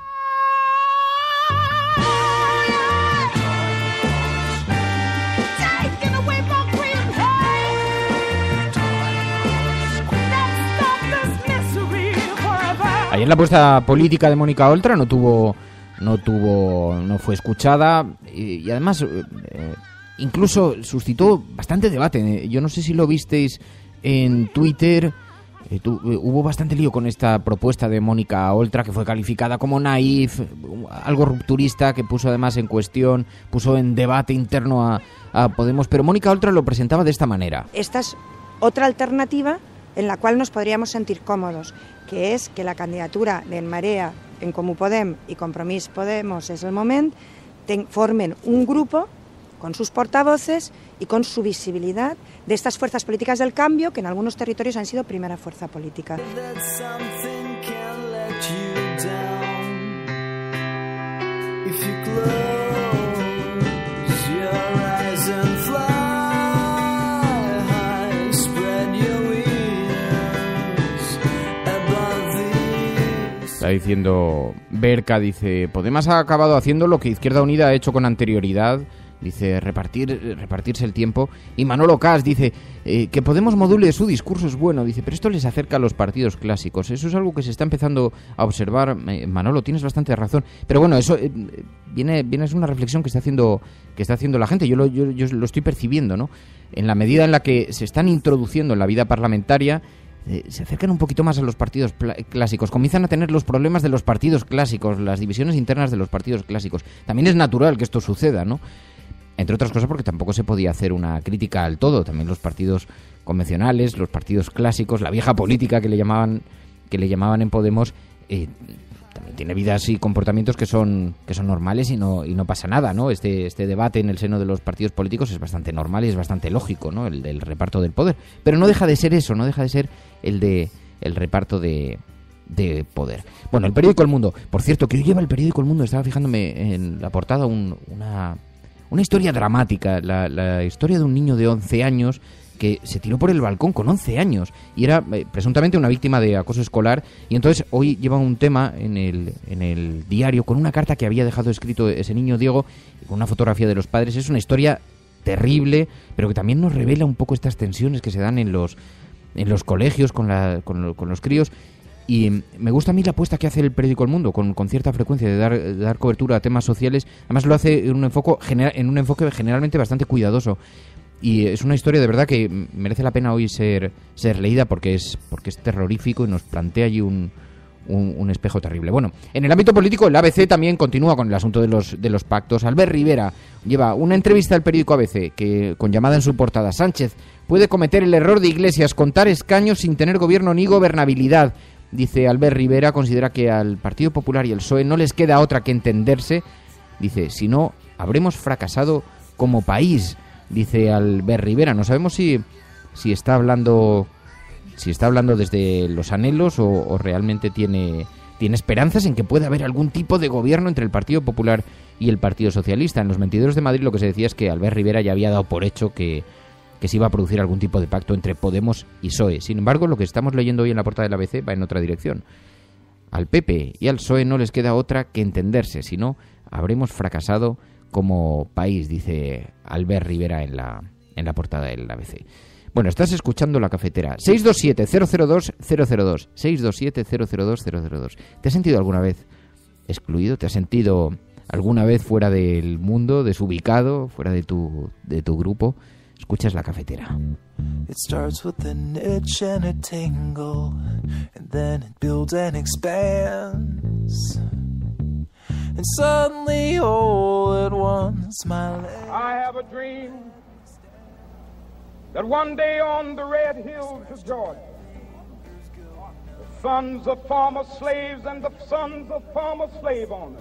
Ayer la apuesta política de Mónica Oltra no fue escuchada y además incluso suscitó bastante debate. Yo no sé si lo visteis en Twitter. Hubo bastante lío con esta propuesta de Mónica Oltra, que fue calificada como naif, algo rupturista, que puso además en cuestión, puso en debate interno a Podemos. Pero Mónica Oltra lo presentaba de esta manera. Esta es otra alternativa en la cual nos podríamos sentir cómodos, que es que la candidatura de En Marea, En Comú Podem y Compromís Podemos es el moment, formen un grupo con sus portavoces y con su visibilidad de estas fuerzas políticas del cambio que en algunos territorios han sido primera fuerza política. Está diciendo Berca, dice, Podemos ha acabado haciendo lo que Izquierda Unida ha hecho con anterioridad, dice, repartirse el tiempo. Y Manolo Cas dice, que Podemos module su discurso es bueno, dice, pero esto les acerca a los partidos clásicos. Eso es algo que se está empezando a observar. Manolo, tienes bastante razón. Pero bueno, eso es una reflexión que está haciendo la gente. Yo lo estoy percibiendo, ¿no? En la medida en la que se están introduciendo en la vida parlamentaria, se acercan un poquito más a los partidos clásicos, comienzan a tener los problemas de los partidos clásicos, las divisiones internas de los partidos clásicos. También es natural que esto suceda, ¿no? Entre otras cosas porque tampoco se podía hacer una crítica al todo. También los partidos convencionales, los partidos clásicos, la vieja política que le llamaban en Podemos, también tiene vidas y comportamientos que son normales y no pasa nada, ¿no? Este debate en el seno de los partidos políticos es bastante normal y es bastante lógico, ¿no? El del reparto del poder. Pero no deja de ser eso, no deja de ser el reparto de poder. Bueno, el periódico El Mundo, por cierto, que hoy lleva el periódico El Mundo, estaba fijándome en la portada, una historia dramática, la historia de un niño de 11 años que se tiró por el balcón con 11 años y era presuntamente una víctima de acoso escolar, y entonces hoy lleva un tema en el diario con una carta que había dejado escrito ese niño Diego, con una fotografía de los padres. Es una historia terrible, pero que también nos revela un poco estas tensiones que se dan en los colegios con los críos. Y me gusta a mí la apuesta que hace el periódico El Mundo con cierta frecuencia de dar cobertura a temas sociales. Además lo hace en un enfoque generalmente bastante cuidadoso. Y es una historia de verdad que merece la pena hoy ser leída porque es terrorífico y nos plantea allí un espejo terrible. Bueno, en el ámbito político el ABC también continúa con el asunto de los pactos. Albert Rivera lleva una entrevista al periódico ABC que con llamada en su portada: Sánchez puede cometer el error de Iglesias, contar escaños sin tener gobierno ni gobernabilidad. Dice Albert Rivera, considera que al Partido Popular y el PSOE no les queda otra que entenderse. Dice, si no, habremos fracasado como país. Dice Albert Rivera. No sabemos si está hablando desde los anhelos o realmente tiene tiene esperanzas en que pueda haber algún tipo de gobierno entre el Partido Popular y el Partido Socialista. En los Mentideros de Madrid lo que se decía es que Albert Rivera ya había dado por hecho que se iba a producir algún tipo de pacto entre Podemos y PSOE. Sin embargo, lo que estamos leyendo hoy en la portada del ABC va en otra dirección. Al PP y al PSOE no les queda otra que entenderse, si no, habremos fracasado como país, dice Albert Rivera en la portada del ABC. Bueno, estás escuchando La Cafetera. 627-002-002. 627-002-002. ¿Te has sentido alguna vez excluido? ¿Te has sentido alguna vez fuera del mundo, desubicado, fuera de tu grupo? Escuchas La Cafetera. It starts with an itch and a tingle, and then it builds and expands. And suddenly, all at once, my legs... I have a dream that one day on the red hills of Georgia, the sons of former slaves and the sons of former slave owners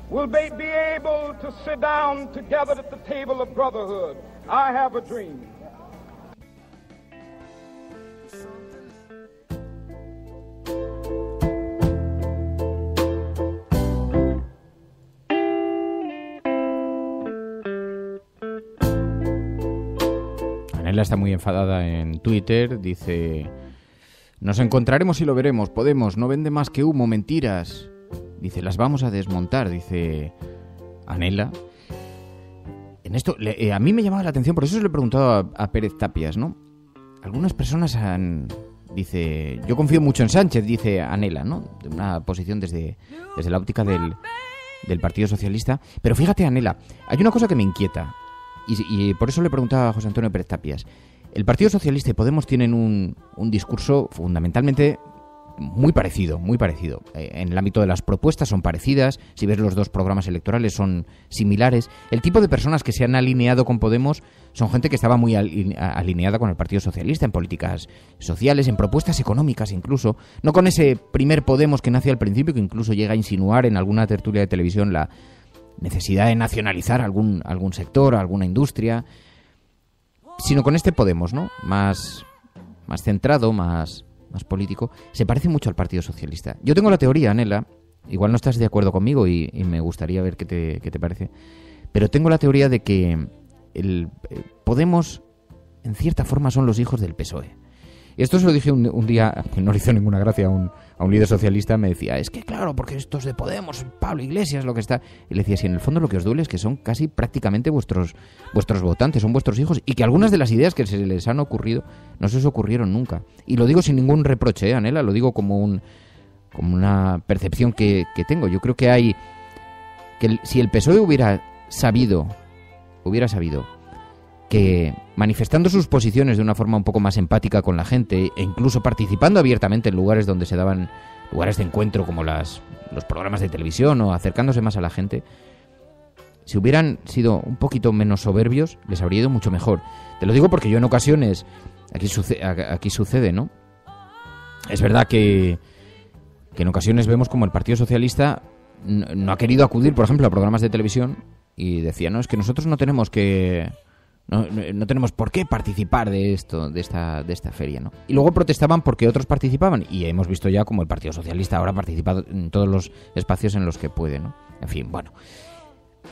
will be able to sit down together at the table of brotherhood. I have a dream. Anela está muy enfadada en Twitter, dice: nos encontraremos y lo veremos, Podemos, no vende más que humo, mentiras. Dice, las vamos a desmontar, dice Anela. En esto, a mí me llamaba la atención, por eso se lo he preguntado a Pérez Tapias, ¿no? Algunas personas dice, yo confío mucho en Sánchez, dice Anela, ¿no? De una posición desde la óptica del Partido Socialista. Pero fíjate, Anela, hay una cosa que me inquieta, y por eso le preguntaba a José Antonio Pérez Tapias. El Partido Socialista y Podemos tienen un discurso fundamentalmente muy parecido. En el ámbito de las propuestas son parecidas, si ves los dos programas electorales son similares. El tipo de personas que se han alineado con Podemos son gente que estaba muy alineada con el Partido Socialista en políticas sociales, en propuestas económicas incluso, no con ese primer Podemos que nace al principio, que incluso llega a insinuar en alguna tertulia de televisión la necesidad de nacionalizar algún sector, alguna industria, sino con este Podemos, ¿no? Más centrado, más político, se parece mucho al Partido Socialista. Yo tengo la teoría, Anela, igual no estás de acuerdo conmigo y me gustaría ver qué te parece, pero tengo la teoría de que el Podemos, en cierta forma, son los hijos del PSOE. Y esto se lo dije un día, que no le hizo ninguna gracia a un líder socialista, me decía, es que claro, porque estos de Podemos, Pablo Iglesias, lo que está... Y le decía, si en el fondo lo que os duele es que son casi prácticamente vuestros votantes, son vuestros hijos, y que algunas de las ideas que se les han ocurrido no se os ocurrieron nunca. Y lo digo sin ningún reproche, Anela, lo digo como una percepción que tengo. Yo creo que si el PSOE hubiera sabido que manifestando sus posiciones de una forma un poco más empática con la gente e incluso participando abiertamente en lugares donde se daban lugares de encuentro como los programas de televisión o acercándose más a la gente, si hubieran sido un poquito menos soberbios, les habría ido mucho mejor. Te lo digo porque yo en ocasiones, aquí sucede, ¿no? Es verdad que en ocasiones vemos como el Partido Socialista no ha querido acudir, por ejemplo, a programas de televisión y decía, no, es que nosotros no tenemos por qué participar de esta feria, ¿no? Y luego protestaban porque otros participaban, y hemos visto ya como el Partido Socialista ahora ha participado en todos los espacios en los que puede, ¿no? En fin, bueno.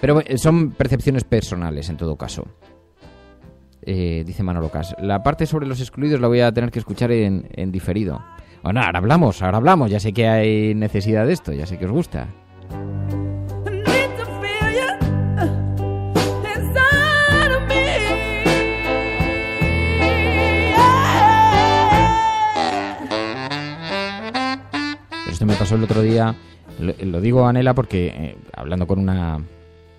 Pero son percepciones personales en todo caso. Dice Manolo Cas, la parte sobre los excluidos la voy a tener que escuchar en diferido. Bueno, ahora hablamos, ya sé que hay necesidad de esto, ya sé que os gusta. Esto me pasó el otro día, lo digo, Anela, porque hablando con una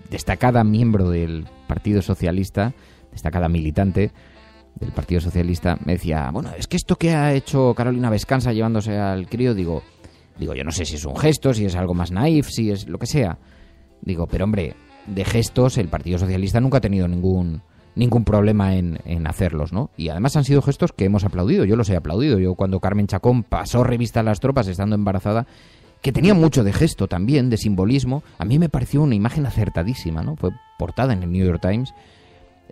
destacada miembro del Partido Socialista, destacada militante del Partido Socialista, me decía, bueno, es que esto que ha hecho Carolina Vescanza llevándose al crío, digo, yo no sé si es un gesto, si es algo más naif, si es lo que sea. Digo, pero hombre, de gestos el Partido Socialista nunca ha tenido ningún problema en hacerlos, ¿no? Y además han sido gestos que hemos aplaudido, yo los he aplaudido. Yo cuando Carmen Chacón pasó revista a las tropas estando embarazada, que tenía mucho de gesto también, de simbolismo, a mí me pareció una imagen acertadísima, ¿no? Fue portada en el New York Times,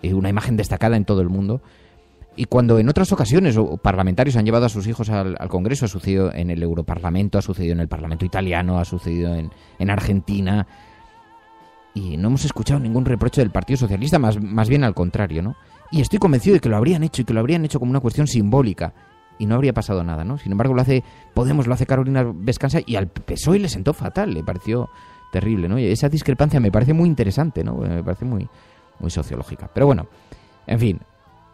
una imagen destacada en todo el mundo. Y cuando en otras ocasiones parlamentarios han llevado a sus hijos al Congreso, ha sucedido en el Europarlamento, ha sucedido en el Parlamento italiano, ha sucedido en Argentina, y no hemos escuchado ningún reproche del Partido Socialista, más bien al contrario, ¿no? Y estoy convencido de que lo habrían hecho, y que lo habrían hecho como una cuestión simbólica, y no habría pasado nada, ¿no? Sin embargo, lo hace Podemos, lo hace Carolina Vescanza, y al PSOE le sentó fatal, le pareció terrible, ¿no? Y esa discrepancia me parece muy interesante, ¿no? Me parece muy sociológica. Pero bueno, en fin,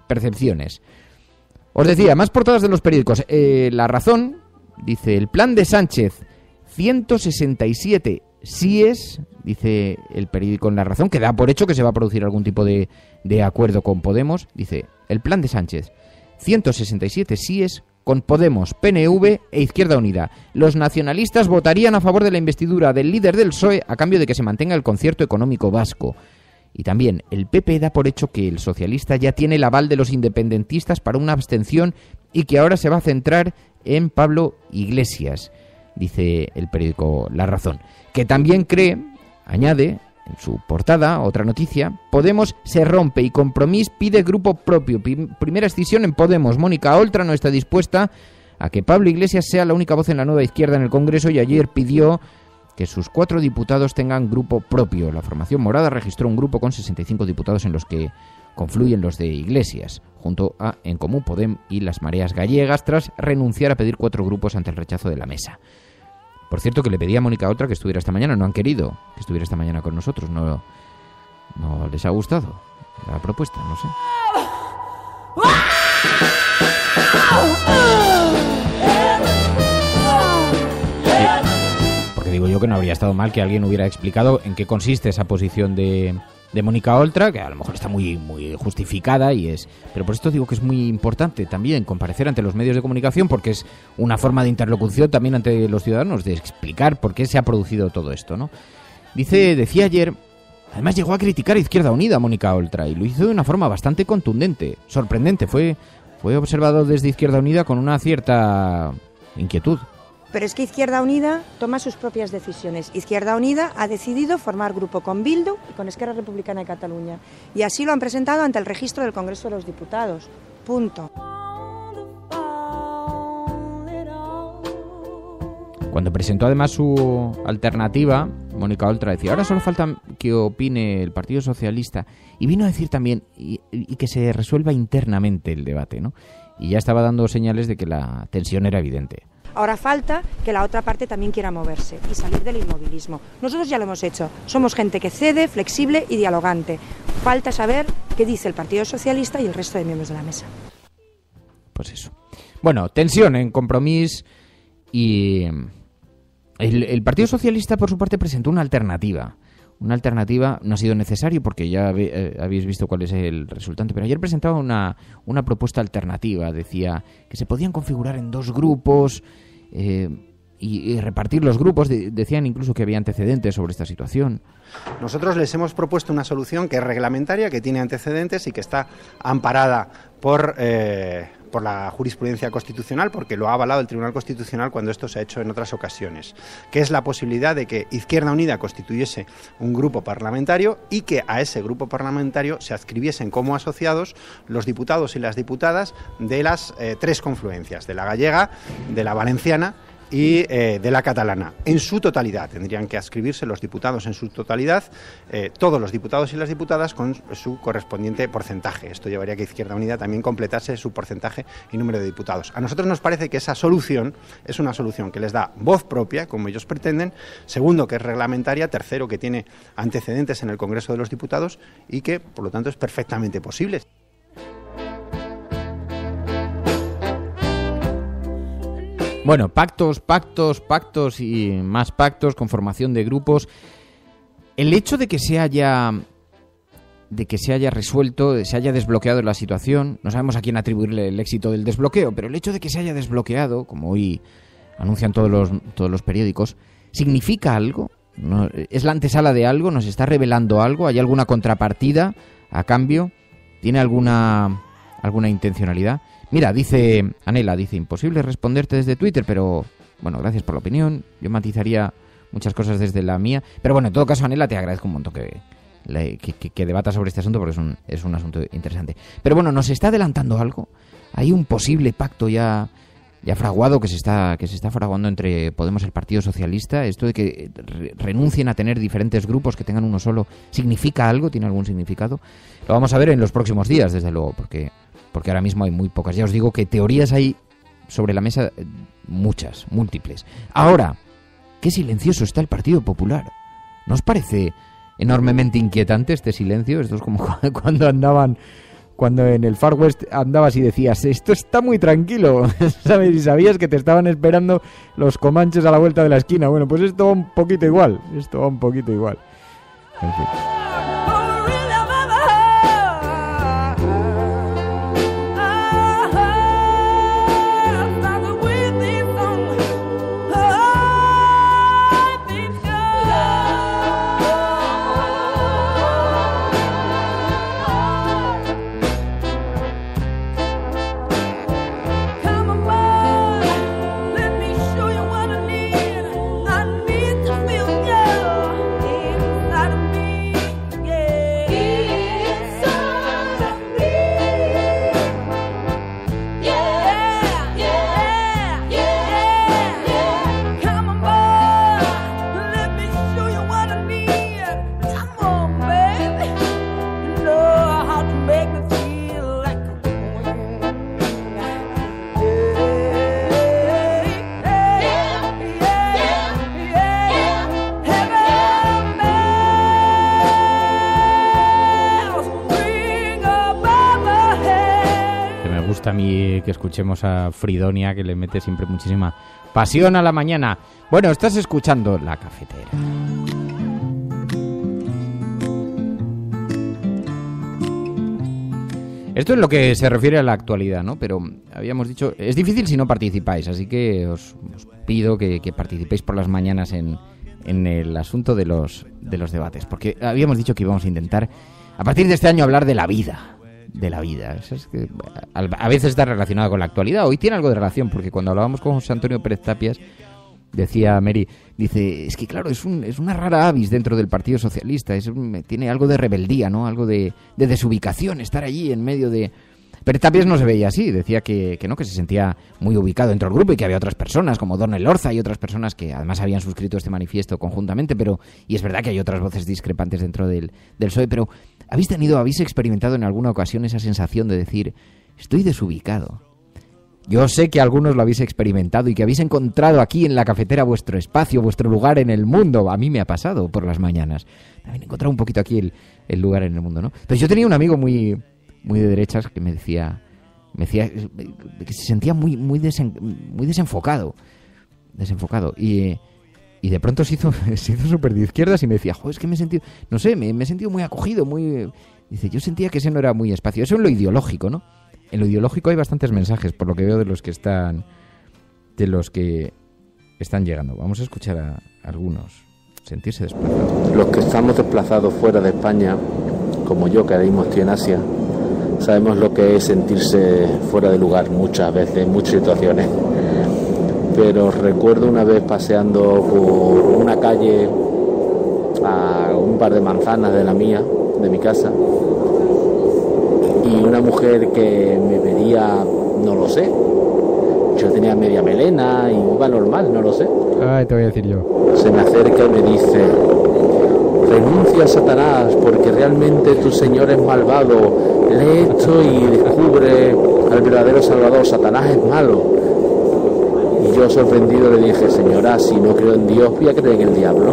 percepciones. Os decía, más portadas de los periódicos. La Razón dice: el plan de Sánchez, 167 síes, dice el periódico La Razón, que da por hecho que se va a producir algún tipo de acuerdo con Podemos. Dice, el plan de Sánchez, 167 síes con Podemos, PNV e Izquierda Unida. Los nacionalistas votarían a favor de la investidura del líder del PSOE a cambio de que se mantenga el concierto económico vasco. Y también el PP da por hecho que el socialista ya tiene el aval de los independentistas para una abstención y que ahora se va a centrar en Pablo Iglesias, dice el periódico La Razón, que también cree, añade en su portada, otra noticia: Podemos se rompe y Compromís pide grupo propio. Primera escisión en Podemos. Mónica Oltra no está dispuesta a que Pablo Iglesias sea la única voz en la nueva izquierda en el Congreso, y ayer pidió que sus 4 diputados tengan grupo propio. La formación morada registró un grupo con 65 diputados en los que confluyen los de Iglesias, junto a En Común Podem y las Mareas Gallegas, tras renunciar a pedir 4 grupos ante el rechazo de la mesa. Por cierto, que le pedí a Mónica Oltra que estuviera esta mañana, no han querido que estuviera esta mañana con nosotros, no les ha gustado la propuesta, no sé. Porque digo yo que no habría estado mal que alguien hubiera explicado en qué consiste esa posición de Mónica Oltra, que a lo mejor está muy justificada pero por esto digo que es muy importante también comparecer ante los medios de comunicación, porque es una forma de interlocución también ante los ciudadanos, de explicar por qué se ha producido todo esto, ¿no? Decía ayer, además llegó a criticar a Izquierda Unida Mónica Oltra, y lo hizo de una forma bastante contundente, sorprendente, fue observado desde Izquierda Unida con una cierta inquietud. Pero es que Izquierda Unida toma sus propias decisiones. Izquierda Unida ha decidido formar grupo con Bildu y con Esquerra Republicana de Cataluña. Y así lo han presentado ante el registro del Congreso de los Diputados. Punto. Cuando presentó además su alternativa, Mónica Oltra decía, ahora solo falta que opine el Partido Socialista. Y vino a decir también y que se resuelva internamente el debate, ¿no? Y ya estaba dando señales de que la tensión era evidente. Ahora falta que la otra parte también quiera moverse y salir del inmovilismo. Nosotros ya lo hemos hecho. Somos gente que cede, flexible y dialogante. Falta saber qué dice el Partido Socialista y el resto de miembros de la mesa. Pues eso. Bueno, tensión en Compromís, y el Partido Socialista, por su parte, presentó una alternativa. Una alternativa no ha sido necesario porque ya habéis visto cuál es el resultante, pero ayer presentaba una propuesta alternativa. Decía que se podían configurar en 2 grupos y repartir los grupos. Decían incluso que había antecedentes sobre esta situación. Nosotros les hemos propuesto una solución que es reglamentaria, que tiene antecedentes y que está amparada por la jurisprudencia constitucional, porque lo ha avalado el Tribunal Constitucional cuando esto se ha hecho en otras ocasiones, que es la posibilidad de que Izquierda Unida constituyese un grupo parlamentario y que a ese grupo parlamentario se adscribiesen como asociados los diputados y las diputadas de las 3 confluencias, de la gallega, de la valenciana y de la catalana, en su totalidad. Tendrían que adscribirse los diputados en su totalidad, todos los diputados y las diputadas con su correspondiente porcentaje. Esto llevaría a que Izquierda Unida también completase su porcentaje y número de diputados. A nosotros nos parece que esa solución es una solución que les da voz propia, como ellos pretenden, segundo, que es reglamentaria, tercero, que tiene antecedentes en el Congreso de los Diputados y que, por lo tanto, es perfectamente posible. Bueno, pactos y más pactos, conformación de grupos. El hecho de que se haya resuelto, se haya desbloqueado la situación, no sabemos a quién atribuirle el éxito del desbloqueo, pero el hecho de que se haya desbloqueado, como hoy anuncian todos los periódicos, ¿significa algo? ¿Es la antesala de algo? ¿Nos está revelando algo? ¿Hay alguna contrapartida a cambio? ¿Tiene alguna intencionalidad? Mira, dice Anela, imposible responderte desde Twitter, pero bueno, gracias por la opinión. Yo matizaría muchas cosas desde la mía. Pero bueno, en todo caso, Anela, te agradezco un montón que que debata sobre este asunto, porque es un asunto interesante. Pero bueno, ¿nos está adelantando algo? Hay un posible pacto ya fraguado que se está fraguando entre Podemos y el Partido Socialista. Esto de que renuncien a tener diferentes grupos, que tengan uno solo, ¿significa algo? ¿Tiene algún significado? Lo vamos a ver en los próximos días, desde luego, porque ahora mismo hay muy pocas. Ya os digo que teorías hay sobre la mesa muchas, múltiples. Ahora, qué silencioso está el Partido Popular. ¿No os parece enormemente inquietante este silencio? Esto es como cuando en el Far West andabas y decías, esto está muy tranquilo, ¿sabes? Y sabías que te estaban esperando los comanches a la vuelta de la esquina. Bueno, pues esto va un poquito igual. En fin. A mí que escuchemos a Fridonia, que le mete siempre muchísima pasión a la mañana. Bueno, estás escuchando La Cafetera. Esto es lo que se refiere a la actualidad, ¿no? Pero habíamos dicho, es difícil si no participáis, así que os pido que participéis por las mañanas en el asunto de los debates, porque habíamos dicho que íbamos a intentar, a partir de este año, hablar de la vida. Eso es que a veces está relacionado con la actualidad. Hoy tiene algo de relación, porque cuando hablábamos con José Antonio Pérez Tapias, decía Mary, dice, es que claro, es una rara avis dentro del Partido Socialista, tiene algo de rebeldía, ¿no? Algo de desubicación, estar allí en medio de... Pérez Tapias no se veía así, decía que no, que se sentía muy ubicado dentro del grupo y que había otras personas, como Don Elorza y otras personas que además habían suscrito este manifiesto conjuntamente, y es verdad que hay otras voces discrepantes dentro del PSOE, pero ¿habéis experimentado en alguna ocasión esa sensación de decir, estoy desubicado? Yo sé que algunos lo habéis experimentado y que habéis encontrado aquí en La Cafetera vuestro espacio, vuestro lugar en el mundo. A mí me ha pasado por las mañanas. También he encontrado un poquito aquí el lugar en el mundo, ¿no? Pero yo tenía un amigo muy de derechas que me decía que se sentía muy desenfocado. Y de pronto se hizo súper de izquierdas y me decía, joder, es que me he sentido muy acogido, Dice, yo sentía que ese no era muy espacio. Eso en lo ideológico, ¿no? En lo ideológico hay bastantes mensajes, por lo que veo, de los que están llegando. Vamos a escuchar a algunos. Sentirse desplazados. Los que estamos desplazados fuera de España, como yo, que ahora mismo estoy en Asia, sabemos lo que es sentirse fuera de lugar muchas veces, en muchas situaciones. Pero recuerdo una vez paseando por una calle a un par de manzanas de mi casa, y una mujer que me pedía, no lo sé, yo tenía media melena y iba normal, no lo sé. Te voy a decir yo. Se me acerca y me dice, renuncia a Satanás porque realmente tu Señor es malvado, lee esto y descubre al verdadero Salvador, Satanás es malo. Y yo, sorprendido, le dije, señora, si no creo en Dios, voy a creer en el diablo.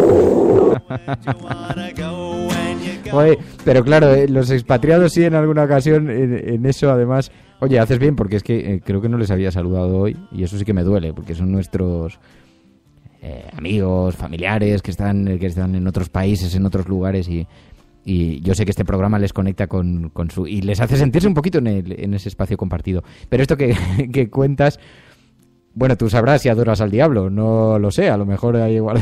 Oye, pero claro, los expatriados sí en alguna ocasión en eso, además, oye, haces bien, porque es que creo que no les había saludado hoy, y eso sí que me duele, porque son nuestros amigos, familiares que están en otros países, en otros lugares, y yo sé que este programa les conecta con su... y les hace sentirse un poquito en ese espacio compartido. Pero esto que cuentas... Bueno, tú sabrás si adoras al diablo, no lo sé, a lo mejor hay igual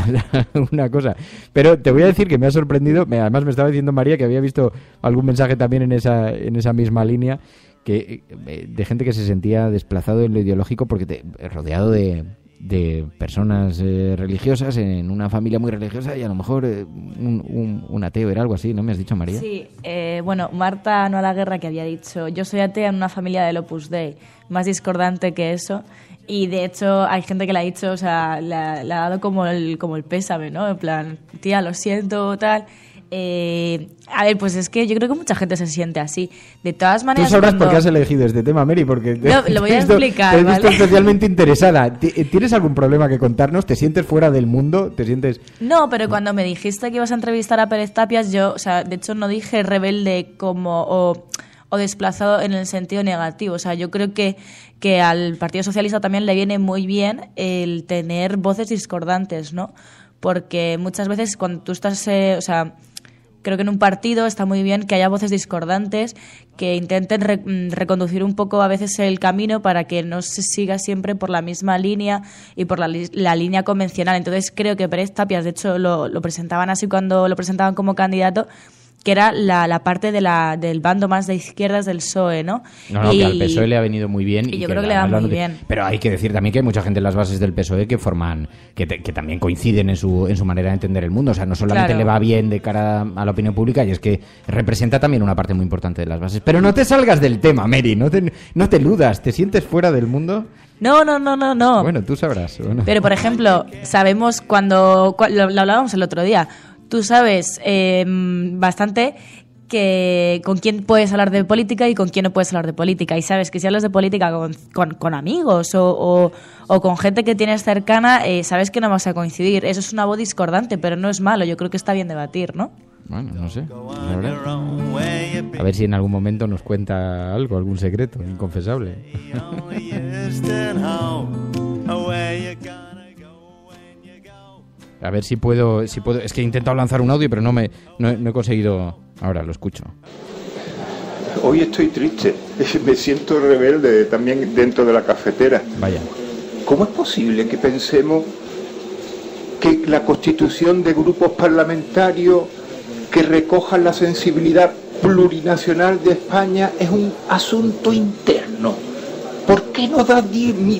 una cosa. Pero te voy a decir que me ha sorprendido, además me estaba diciendo María que había visto algún mensaje también en esa misma línea, de gente que se sentía desplazado en lo ideológico porque rodeado de de personas religiosas en una familia muy religiosa y a lo mejor un ateo era algo así, ¿no me has dicho, María? Sí, bueno, Marta No a la Guerra, que había dicho, yo soy atea en una familia del Opus Dei, más discordante que eso. Y de hecho hay gente que le ha dicho, o sea, le ha dado como el pésame, ¿no? En plan, tía, lo siento, tal. A ver, pues es que yo creo que mucha gente se siente así. De todas maneras... Tú sabrás por qué has elegido este tema, Mary, porque lo voy a explicar, te he visto ¿vale? especialmente interesada. ¿Tienes algún problema que contarnos? ¿Te sientes fuera del mundo? ¿Te sientes...? No, pero cuando me dijiste que ibas a entrevistar a Pérez Tapias, yo, o sea, de hecho no dije rebelde como o desplazado en el sentido negativo. O sea, yo creo que al Partido Socialista también le viene muy bien el tener voces discordantes, ¿no? Porque muchas veces cuando tú estás, o sea, creo que en un partido está muy bien que haya voces discordantes que intenten reconducir un poco a veces el camino para que no se siga siempre por la misma línea y por la línea convencional. Entonces creo que Pérez Tapias, de hecho lo presentaban así cuando lo presentaban como candidato, que era la parte del bando más de izquierdas del PSOE, ¿no? No, que al PSOE le ha venido muy bien. Y yo creo que le va muy bien. Pero hay que decir también que hay mucha gente en las bases del PSOE que forman, que también coinciden en su manera de entender el mundo. O sea, no solamente le va bien de cara a la opinión pública, y es que representa también una parte muy importante de las bases. Pero no te salgas del tema, Mary, no te eludas. ¿Te sientes fuera del mundo? No. Bueno, tú sabrás. Bueno. Pero, por ejemplo, sabemos cuando lo hablábamos el otro día. Tú sabes bastante que con quién puedes hablar de política y con quién no puedes hablar de política. Y sabes que si hablas de política con amigos o con gente que tienes cercana, sabes que no vas a coincidir. Eso es una voz discordante, pero no es malo. Yo creo que está bien debatir, ¿no? Bueno, no sé. A ver si en algún momento nos cuenta algo, algún secreto inconfesable. A ver si puedo. Es que he intentado lanzar un audio, pero no he conseguido. Ahora lo escucho. Hoy estoy triste. Me siento rebelde también dentro de la cafetera. Vaya. ¿Cómo es posible que pensemos que la constitución de grupos parlamentarios que recojan la sensibilidad plurinacional de España es un asunto interno? ¿Por qué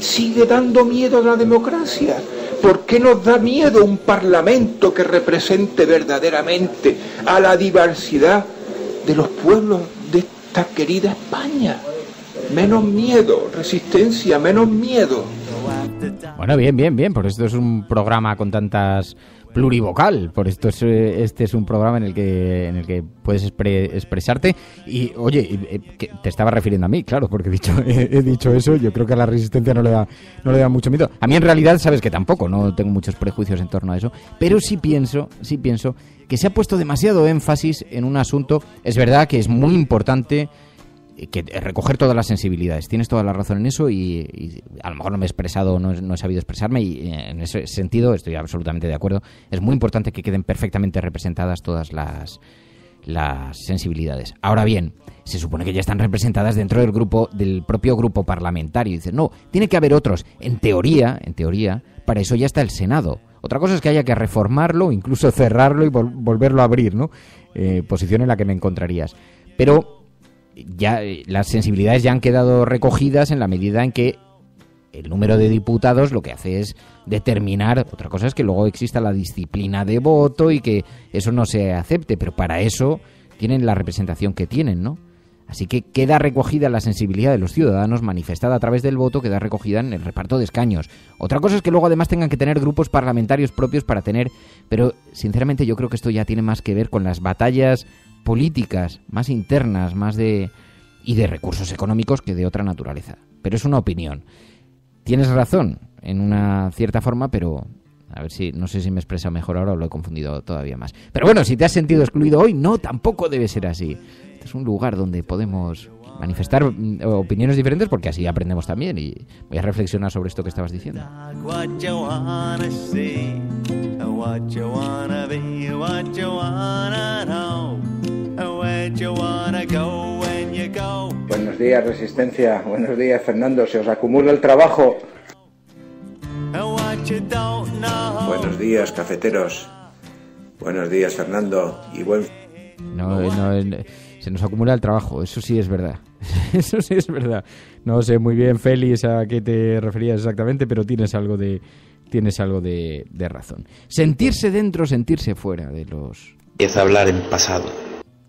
sigue dando miedo a la democracia? ¿Por qué nos da miedo un parlamento que represente verdaderamente a la diversidad de los pueblos de esta querida España? Menos miedo, resistencia, menos miedo. Bueno, bien, por esto es un programa con tantas plurivocal, por esto este es un programa en el que puedes expresarte. Y oye, que te estaba refiriendo a mí, claro, porque he dicho eso. Yo creo que a la resistencia no le da mucho miedo. A mí en realidad sabes que tampoco, no tengo muchos prejuicios en torno a eso, pero sí pienso que se ha puesto demasiado énfasis en un asunto. Es verdad que es muy importante que recoger todas las sensibilidades. Tienes toda la razón en eso y a lo mejor no me he expresado, no he sabido expresarme, y en ese sentido estoy absolutamente de acuerdo. Es muy importante que queden perfectamente representadas todas las sensibilidades. Ahora bien, se supone que ya están representadas dentro del propio grupo parlamentario. Y dices, no, tiene que haber otros. En teoría, para eso ya está el Senado. Otra cosa es que haya que reformarlo, incluso cerrarlo y volverlo a abrir, ¿no? Posición en la que me encontrarías. Pero ya las sensibilidades ya han quedado recogidas en la medida en que el número de diputados lo que hace es determinar. Otra cosa es que luego exista la disciplina de voto y que eso no se acepte, pero para eso tienen la representación que tienen, ¿no? Así que queda recogida la sensibilidad de los ciudadanos manifestada a través del voto, queda recogida en el reparto de escaños. Otra cosa es que luego además tengan que tener grupos parlamentarios propios para tener... Pero sinceramente yo creo que esto ya tiene más que ver con las batallas políticas más internas, y de recursos económicos que de otra naturaleza. Pero es una opinión. Tienes razón en una cierta forma, pero a ver si, no sé si me he expresado mejor ahora o lo he confundido todavía más. Pero bueno, si te has sentido excluido hoy, no, tampoco debe ser así. Este es un lugar donde podemos manifestar opiniones diferentes, porque así aprendemos también, y voy a reflexionar sobre esto que estabas diciendo. Buenos días, Resistencia. Buenos días, Fernando. Se os acumula el trabajo. Buenos días, cafeteros. Buenos días, Fernando. Y buen... No, Se nos acumula el trabajo, eso sí es verdad. Eso sí es verdad. No sé muy bien, Félix, a qué te referías exactamente, pero tienes algo de razón. Sentirse dentro, sentirse fuera de los... Empieza a hablar en pasado.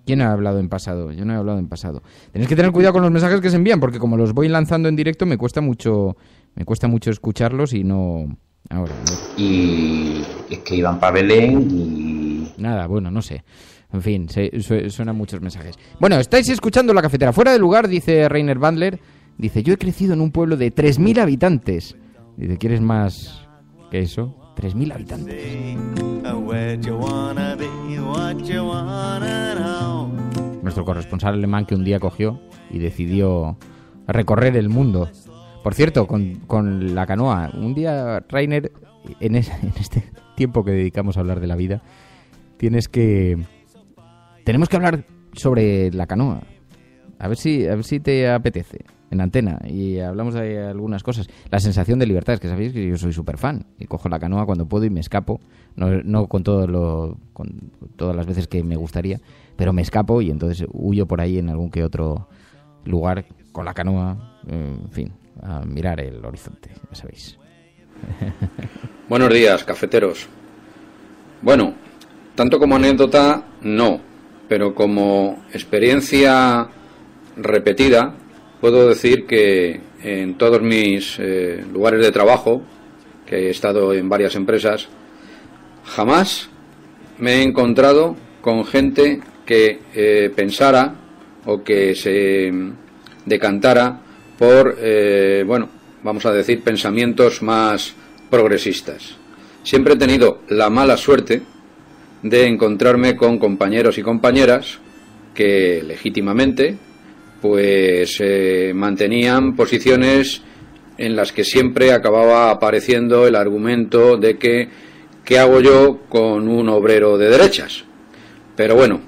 ¿Quién ha hablado en pasado? Yo no he hablado en pasado. Tenéis que tener cuidado con los mensajes que se envían, porque como los voy lanzando en directo me cuesta mucho escucharlos y no... Ahora. Y es que iban para Belén y... Nada, bueno, no sé. En fin, suenan muchos mensajes. Bueno, estáis escuchando La Cafetera. Fuera de lugar, dice Rainer Bandler. Dice, yo he crecido en un pueblo de 3.000 habitantes. Dice, ¿quieres más que eso? 3.000 habitantes. Nuestro corresponsal alemán que un día cogió y decidió recorrer el mundo. Por cierto, con la canoa. Un día, Rainer, en este tiempo que dedicamos a hablar de la vida, tenemos que hablar sobre la canoa. A ver si te apetece. En Antena. Y hablamos de algunas cosas. La sensación de libertad. Es que sabéis que yo soy súper fan. Y cojo la canoa cuando puedo y me escapo. No con todas las veces que me gustaría. Pero me escapo y entonces huyo por ahí en algún que otro lugar con la canoa. En fin, a mirar el horizonte. Ya sabéis. Buenos días, cafeteros. Bueno, tanto como anécdota, no. Pero como experiencia repetida, puedo decir que en todos mis lugares de trabajo, que he estado en varias empresas, jamás me he encontrado con gente que pensara o que se decantara por, vamos a decir, pensamientos más progresistas. Siempre he tenido la mala suerte de encontrarme con compañeros y compañeras que legítimamente pues mantenían posiciones en las que siempre acababa apareciendo el argumento de que ¿qué hago yo con un obrero de derechas? Pero bueno,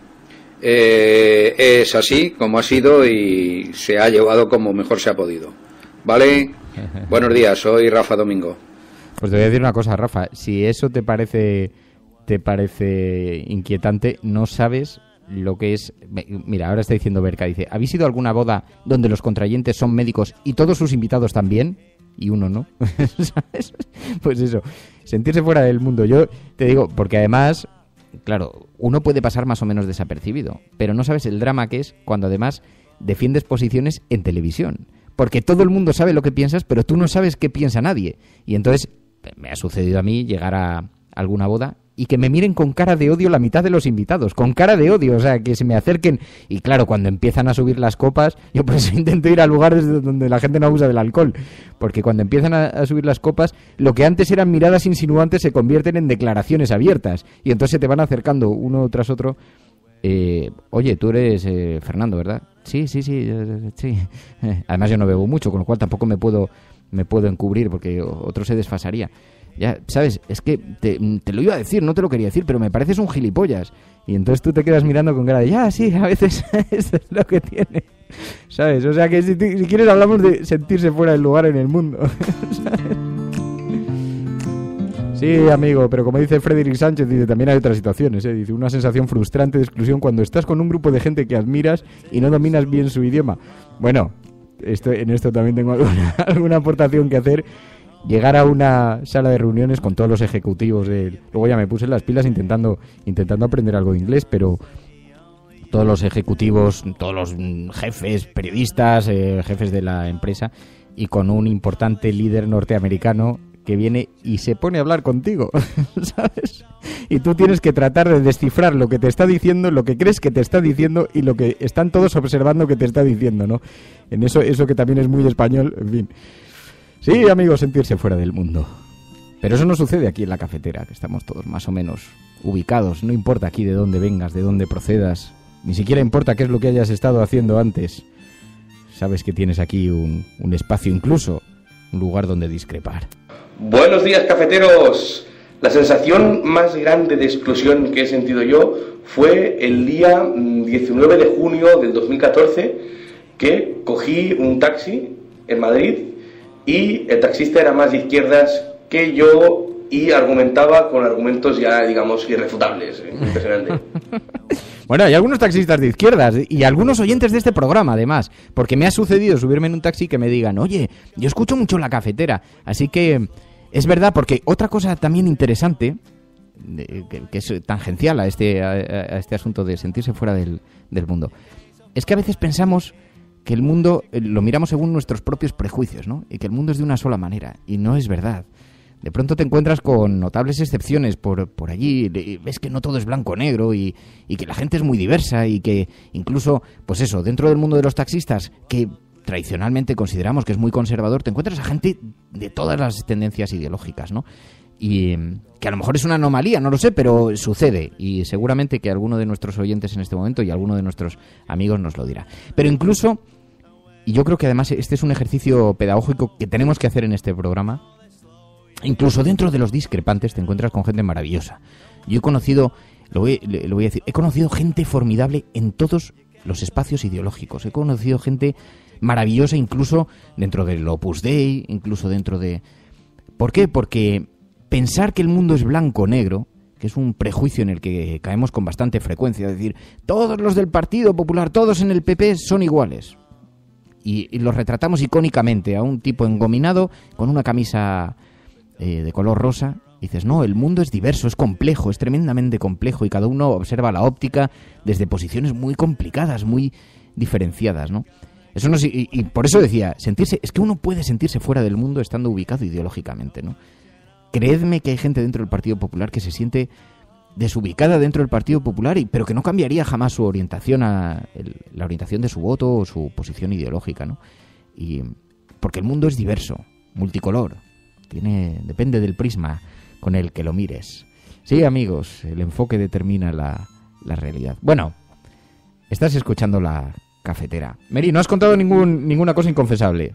es así como ha sido y se ha llevado como mejor se ha podido. ¿Vale? Buenos días, soy Rafa Domingo. Pues te voy a decir una cosa, Rafa, si eso te parece inquietante, no sabes lo que es... Mira, ahora está diciendo Berka, dice, ¿habéis ido a alguna boda donde los contrayentes son médicos y todos sus invitados también? Y uno no. ¿Sabes? Pues eso, sentirse fuera del mundo. Yo te digo, porque además, claro, uno puede pasar más o menos desapercibido, pero no sabes el drama que es cuando además defiendes posiciones en televisión. Porque todo el mundo sabe lo que piensas, pero tú no sabes qué piensa nadie. Y entonces me ha sucedido a mí llegar a alguna boda y que me miren con cara de odio la mitad de los invitados, con cara de odio, o sea, que se me acerquen. Y claro, cuando empiezan a subir las copas, yo pues intento ir a lugares donde la gente no abusa del alcohol, porque cuando empiezan a subir las copas, lo que antes eran miradas insinuantes se convierten en declaraciones abiertas, y entonces se te van acercando uno tras otro. Oye, tú eres Fernando, ¿verdad? Sí. Además yo no bebo mucho, con lo cual tampoco me puedo encubrir, porque otro se desfasaría. Ya, ¿sabes? Es que te lo iba a decir, no te lo quería decir, pero me pareces un gilipollas. Y entonces tú te quedas mirando con cara de, ya, sí, a veces eso es lo que tiene. ¿Sabes? O sea que si quieres hablamos de sentirse fuera del lugar en el mundo. ¿Sabes? Sí, amigo, pero como dice Frederick Sánchez, dice, también hay otras situaciones, dice, una sensación frustrante de exclusión cuando estás con un grupo de gente que admiras y no dominas bien su idioma. Bueno, en esto también tengo alguna aportación que hacer. Llegar a una sala de reuniones con todos los ejecutivos luego ya me puse las pilas intentando aprender algo de inglés, pero todos los ejecutivos, todos los jefes, periodistas, jefes de la empresa, y con un importante líder norteamericano que viene y se pone a hablar contigo, ¿sabes? Y tú tienes que tratar de descifrar lo que te está diciendo, lo que crees que te está diciendo y lo que están todos observando que te está diciendo, ¿no? En eso que también es muy español, en fin. Sí, amigos, sentirse fuera del mundo. Pero eso no sucede aquí en la cafetera, que estamos todos más o menos ubicados. No importa aquí de dónde vengas, de dónde procedas. Ni siquiera importa qué es lo que hayas estado haciendo antes. Sabes que tienes aquí un espacio, incluso un lugar donde discrepar. Buenos días, cafeteros. La sensación más grande de exclusión que he sentido yo fue el día 19 de junio del 2014, que cogí un taxi en Madrid y el taxista era más de izquierdas que yo y argumentaba con argumentos ya, digamos, irrefutables. Impresionante. Bueno, hay algunos taxistas de izquierdas y algunos oyentes de este programa, además, porque me ha sucedido subirme en un taxi que me digan, oye, yo escucho mucho La Cafetera, así que es verdad, porque otra cosa también interesante, que es tangencial a este asunto de sentirse fuera del mundo, es que a veces pensamos que el mundo lo miramos según nuestros propios prejuicios, ¿no? Y que el mundo es de una sola manera, y no es verdad. De pronto te encuentras con notables excepciones por allí, ves que no todo es blanco o negro y que la gente es muy diversa y que incluso, pues eso, dentro del mundo de los taxistas, que tradicionalmente consideramos que es muy conservador, te encuentras a gente de todas las tendencias ideológicas, ¿no? Y que a lo mejor es una anomalía, no lo sé, pero sucede y seguramente que alguno de nuestros oyentes en este momento y alguno de nuestros amigos nos lo dirá. Pero incluso, y yo creo que además este es un ejercicio pedagógico que tenemos que hacer en este programa, incluso dentro de los discrepantes te encuentras con gente maravillosa. Yo he conocido, lo voy a decir, he conocido gente formidable en todos los espacios ideológicos. He conocido gente maravillosa incluso dentro del Opus Dei, incluso dentro de... ¿Por qué? Porque pensar que el mundo es blanco o negro, que es un prejuicio en el que caemos con bastante frecuencia, es decir, todos los del Partido Popular, todos en el PP son iguales. Y los retratamos icónicamente a un tipo engominado con una camisa de color rosa. Dices, no, el mundo es diverso, es complejo, es tremendamente complejo y cada uno observa la óptica desde posiciones muy complicadas, muy diferenciadas, ¿no? Eso no, y por eso decía, es que uno puede sentirse fuera del mundo estando ubicado ideológicamente, ¿no? Creedme que hay gente dentro del Partido Popular que se siente desubicada dentro del Partido Popular, pero que no cambiaría jamás su orientación, la orientación de su voto o su posición ideológica, ¿no? Y porque el mundo es diverso, multicolor, depende del prisma con el que lo mires. Sí, amigos, el enfoque determina la realidad. Bueno, estás escuchando La Cafetera. Mary, no has contado ninguna cosa inconfesable.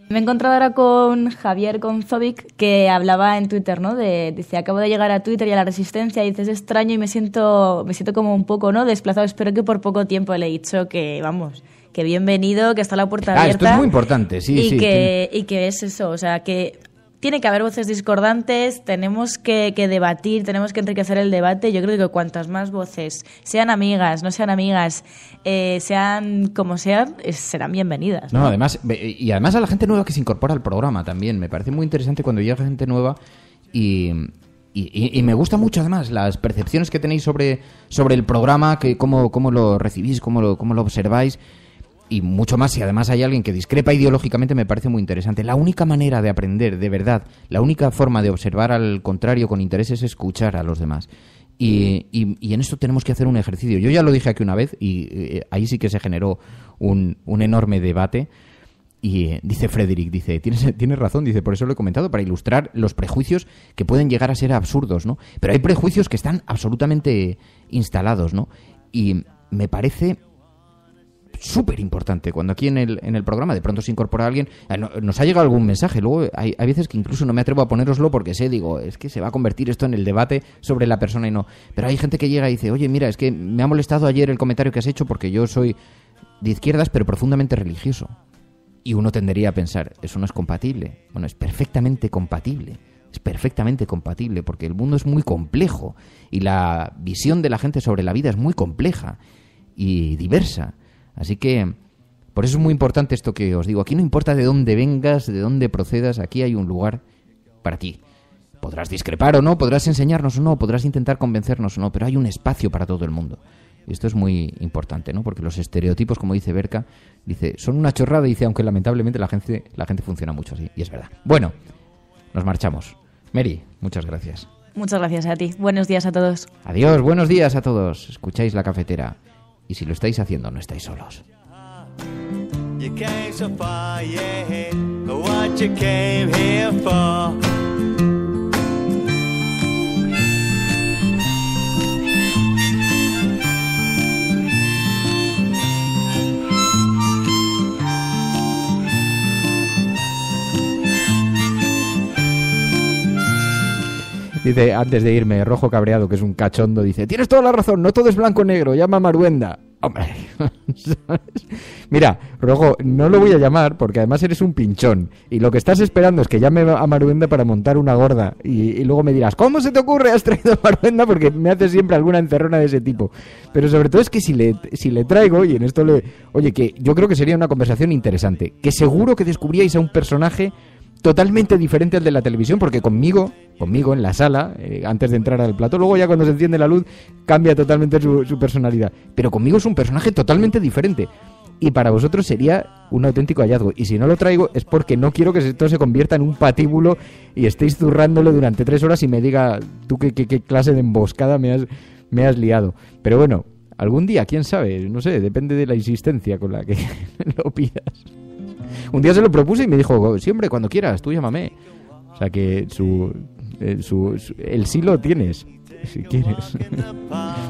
Me he encontrado ahora con Javier Gonzovic, que hablaba en Twitter, ¿no? Dice, acabo de llegar a Twitter y a la Resistencia, y dice, es extraño y me siento como un poco, ¿no? Desplazado. Espero que por poco tiempo le he dicho que, vamos, que bienvenido, que está la puerta abierta. Esto es muy importante, sí. Y que es eso, o sea, que tiene que haber voces discordantes, tenemos que debatir, tenemos que enriquecer el debate. Yo creo que cuantas más voces, sean amigas, no sean amigas, sean como sean, serán bienvenidas, ¿no? Además a la gente nueva que se incorpora al programa también. Me parece muy interesante cuando llega gente nueva y me gusta mucho además las percepciones que tenéis sobre el programa, que cómo lo recibís, cómo lo observáis. Y mucho más, si además hay alguien que discrepa ideológicamente, me parece muy interesante. La única manera de aprender, de verdad, la única forma de observar al contrario con interés es escuchar a los demás. Y en esto tenemos que hacer un ejercicio. Yo ya lo dije aquí una vez y ahí sí que se generó un enorme debate. Y dice Frederick, tienes razón, dice, por eso lo he comentado, para ilustrar los prejuicios que pueden llegar a ser absurdos, ¿no? Pero hay prejuicios que están absolutamente instalados, ¿no? Y me parece súper importante cuando aquí en el programa de pronto se incorpora alguien. Nos ha llegado algún mensaje, luego hay veces que incluso no me atrevo a ponéroslo porque digo, es que se va a convertir esto en el debate sobre la persona y no. Pero hay gente que llega y dice, oye, mira, es que me ha molestado ayer el comentario que has hecho porque yo soy de izquierdas pero profundamente religioso. Y uno tendería a pensar, eso no es compatible. Bueno, es perfectamente compatible. Es perfectamente compatible porque el mundo es muy complejo y la visión de la gente sobre la vida es muy compleja y diversa. Así que, por eso es muy importante esto que os digo. Aquí no importa de dónde vengas, de dónde procedas, aquí hay un lugar para ti. Podrás discrepar o no, podrás enseñarnos o no, podrás intentar convencernos o no, pero hay un espacio para todo el mundo. Y esto es muy importante, ¿no? Porque los estereotipos, como dice Berka, son una chorrada, aunque lamentablemente la gente funciona mucho así, y es verdad. Bueno, nos marchamos. Mary, muchas gracias. Muchas gracias a ti. Buenos días a todos. Adiós, buenos días a todos. Escucháis La Cafetera. Y si lo estáis haciendo, no estáis solos. You came so far, yeah, what you came here for. Dice, antes de irme, Rojo Cabreado, que es un cachondo, dice, tienes toda la razón, no todo es blanco o negro, llama a Maruenda. Hombre, ¿sabes? Mira, Rojo, no lo voy a llamar porque además eres un pinchón y lo que estás esperando es que llame a Maruenda para montar una gorda y luego me dirás, ¿cómo se te ocurre has traído a Maruenda? Porque me hace siempre alguna encerrona de ese tipo. Pero sobre todo es que si le traigo, y en esto oye, que yo creo que sería una conversación interesante, que seguro que descubríais a un personaje totalmente diferente al de la televisión, porque conmigo en la sala, antes de entrar al plató, luego ya cuando se enciende la luz cambia totalmente su personalidad, pero conmigo es un personaje totalmente diferente y para vosotros sería un auténtico hallazgo, y si no lo traigo es porque no quiero que esto se convierta en un patíbulo y estéis zurrándolo durante 3 horas y me diga tú qué clase de emboscada me has liado. Pero bueno, algún día, quién sabe, no sé, depende de la insistencia con la que lo pidas. Un día se lo propuse y me dijo, sí, hombre, cuando quieras, tú llámame. O sea que el sí lo tienes, si quieres.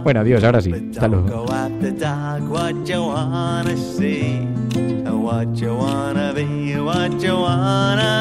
Bueno, adiós, ahora sí. Hasta luego. What you wanna be, what you wanna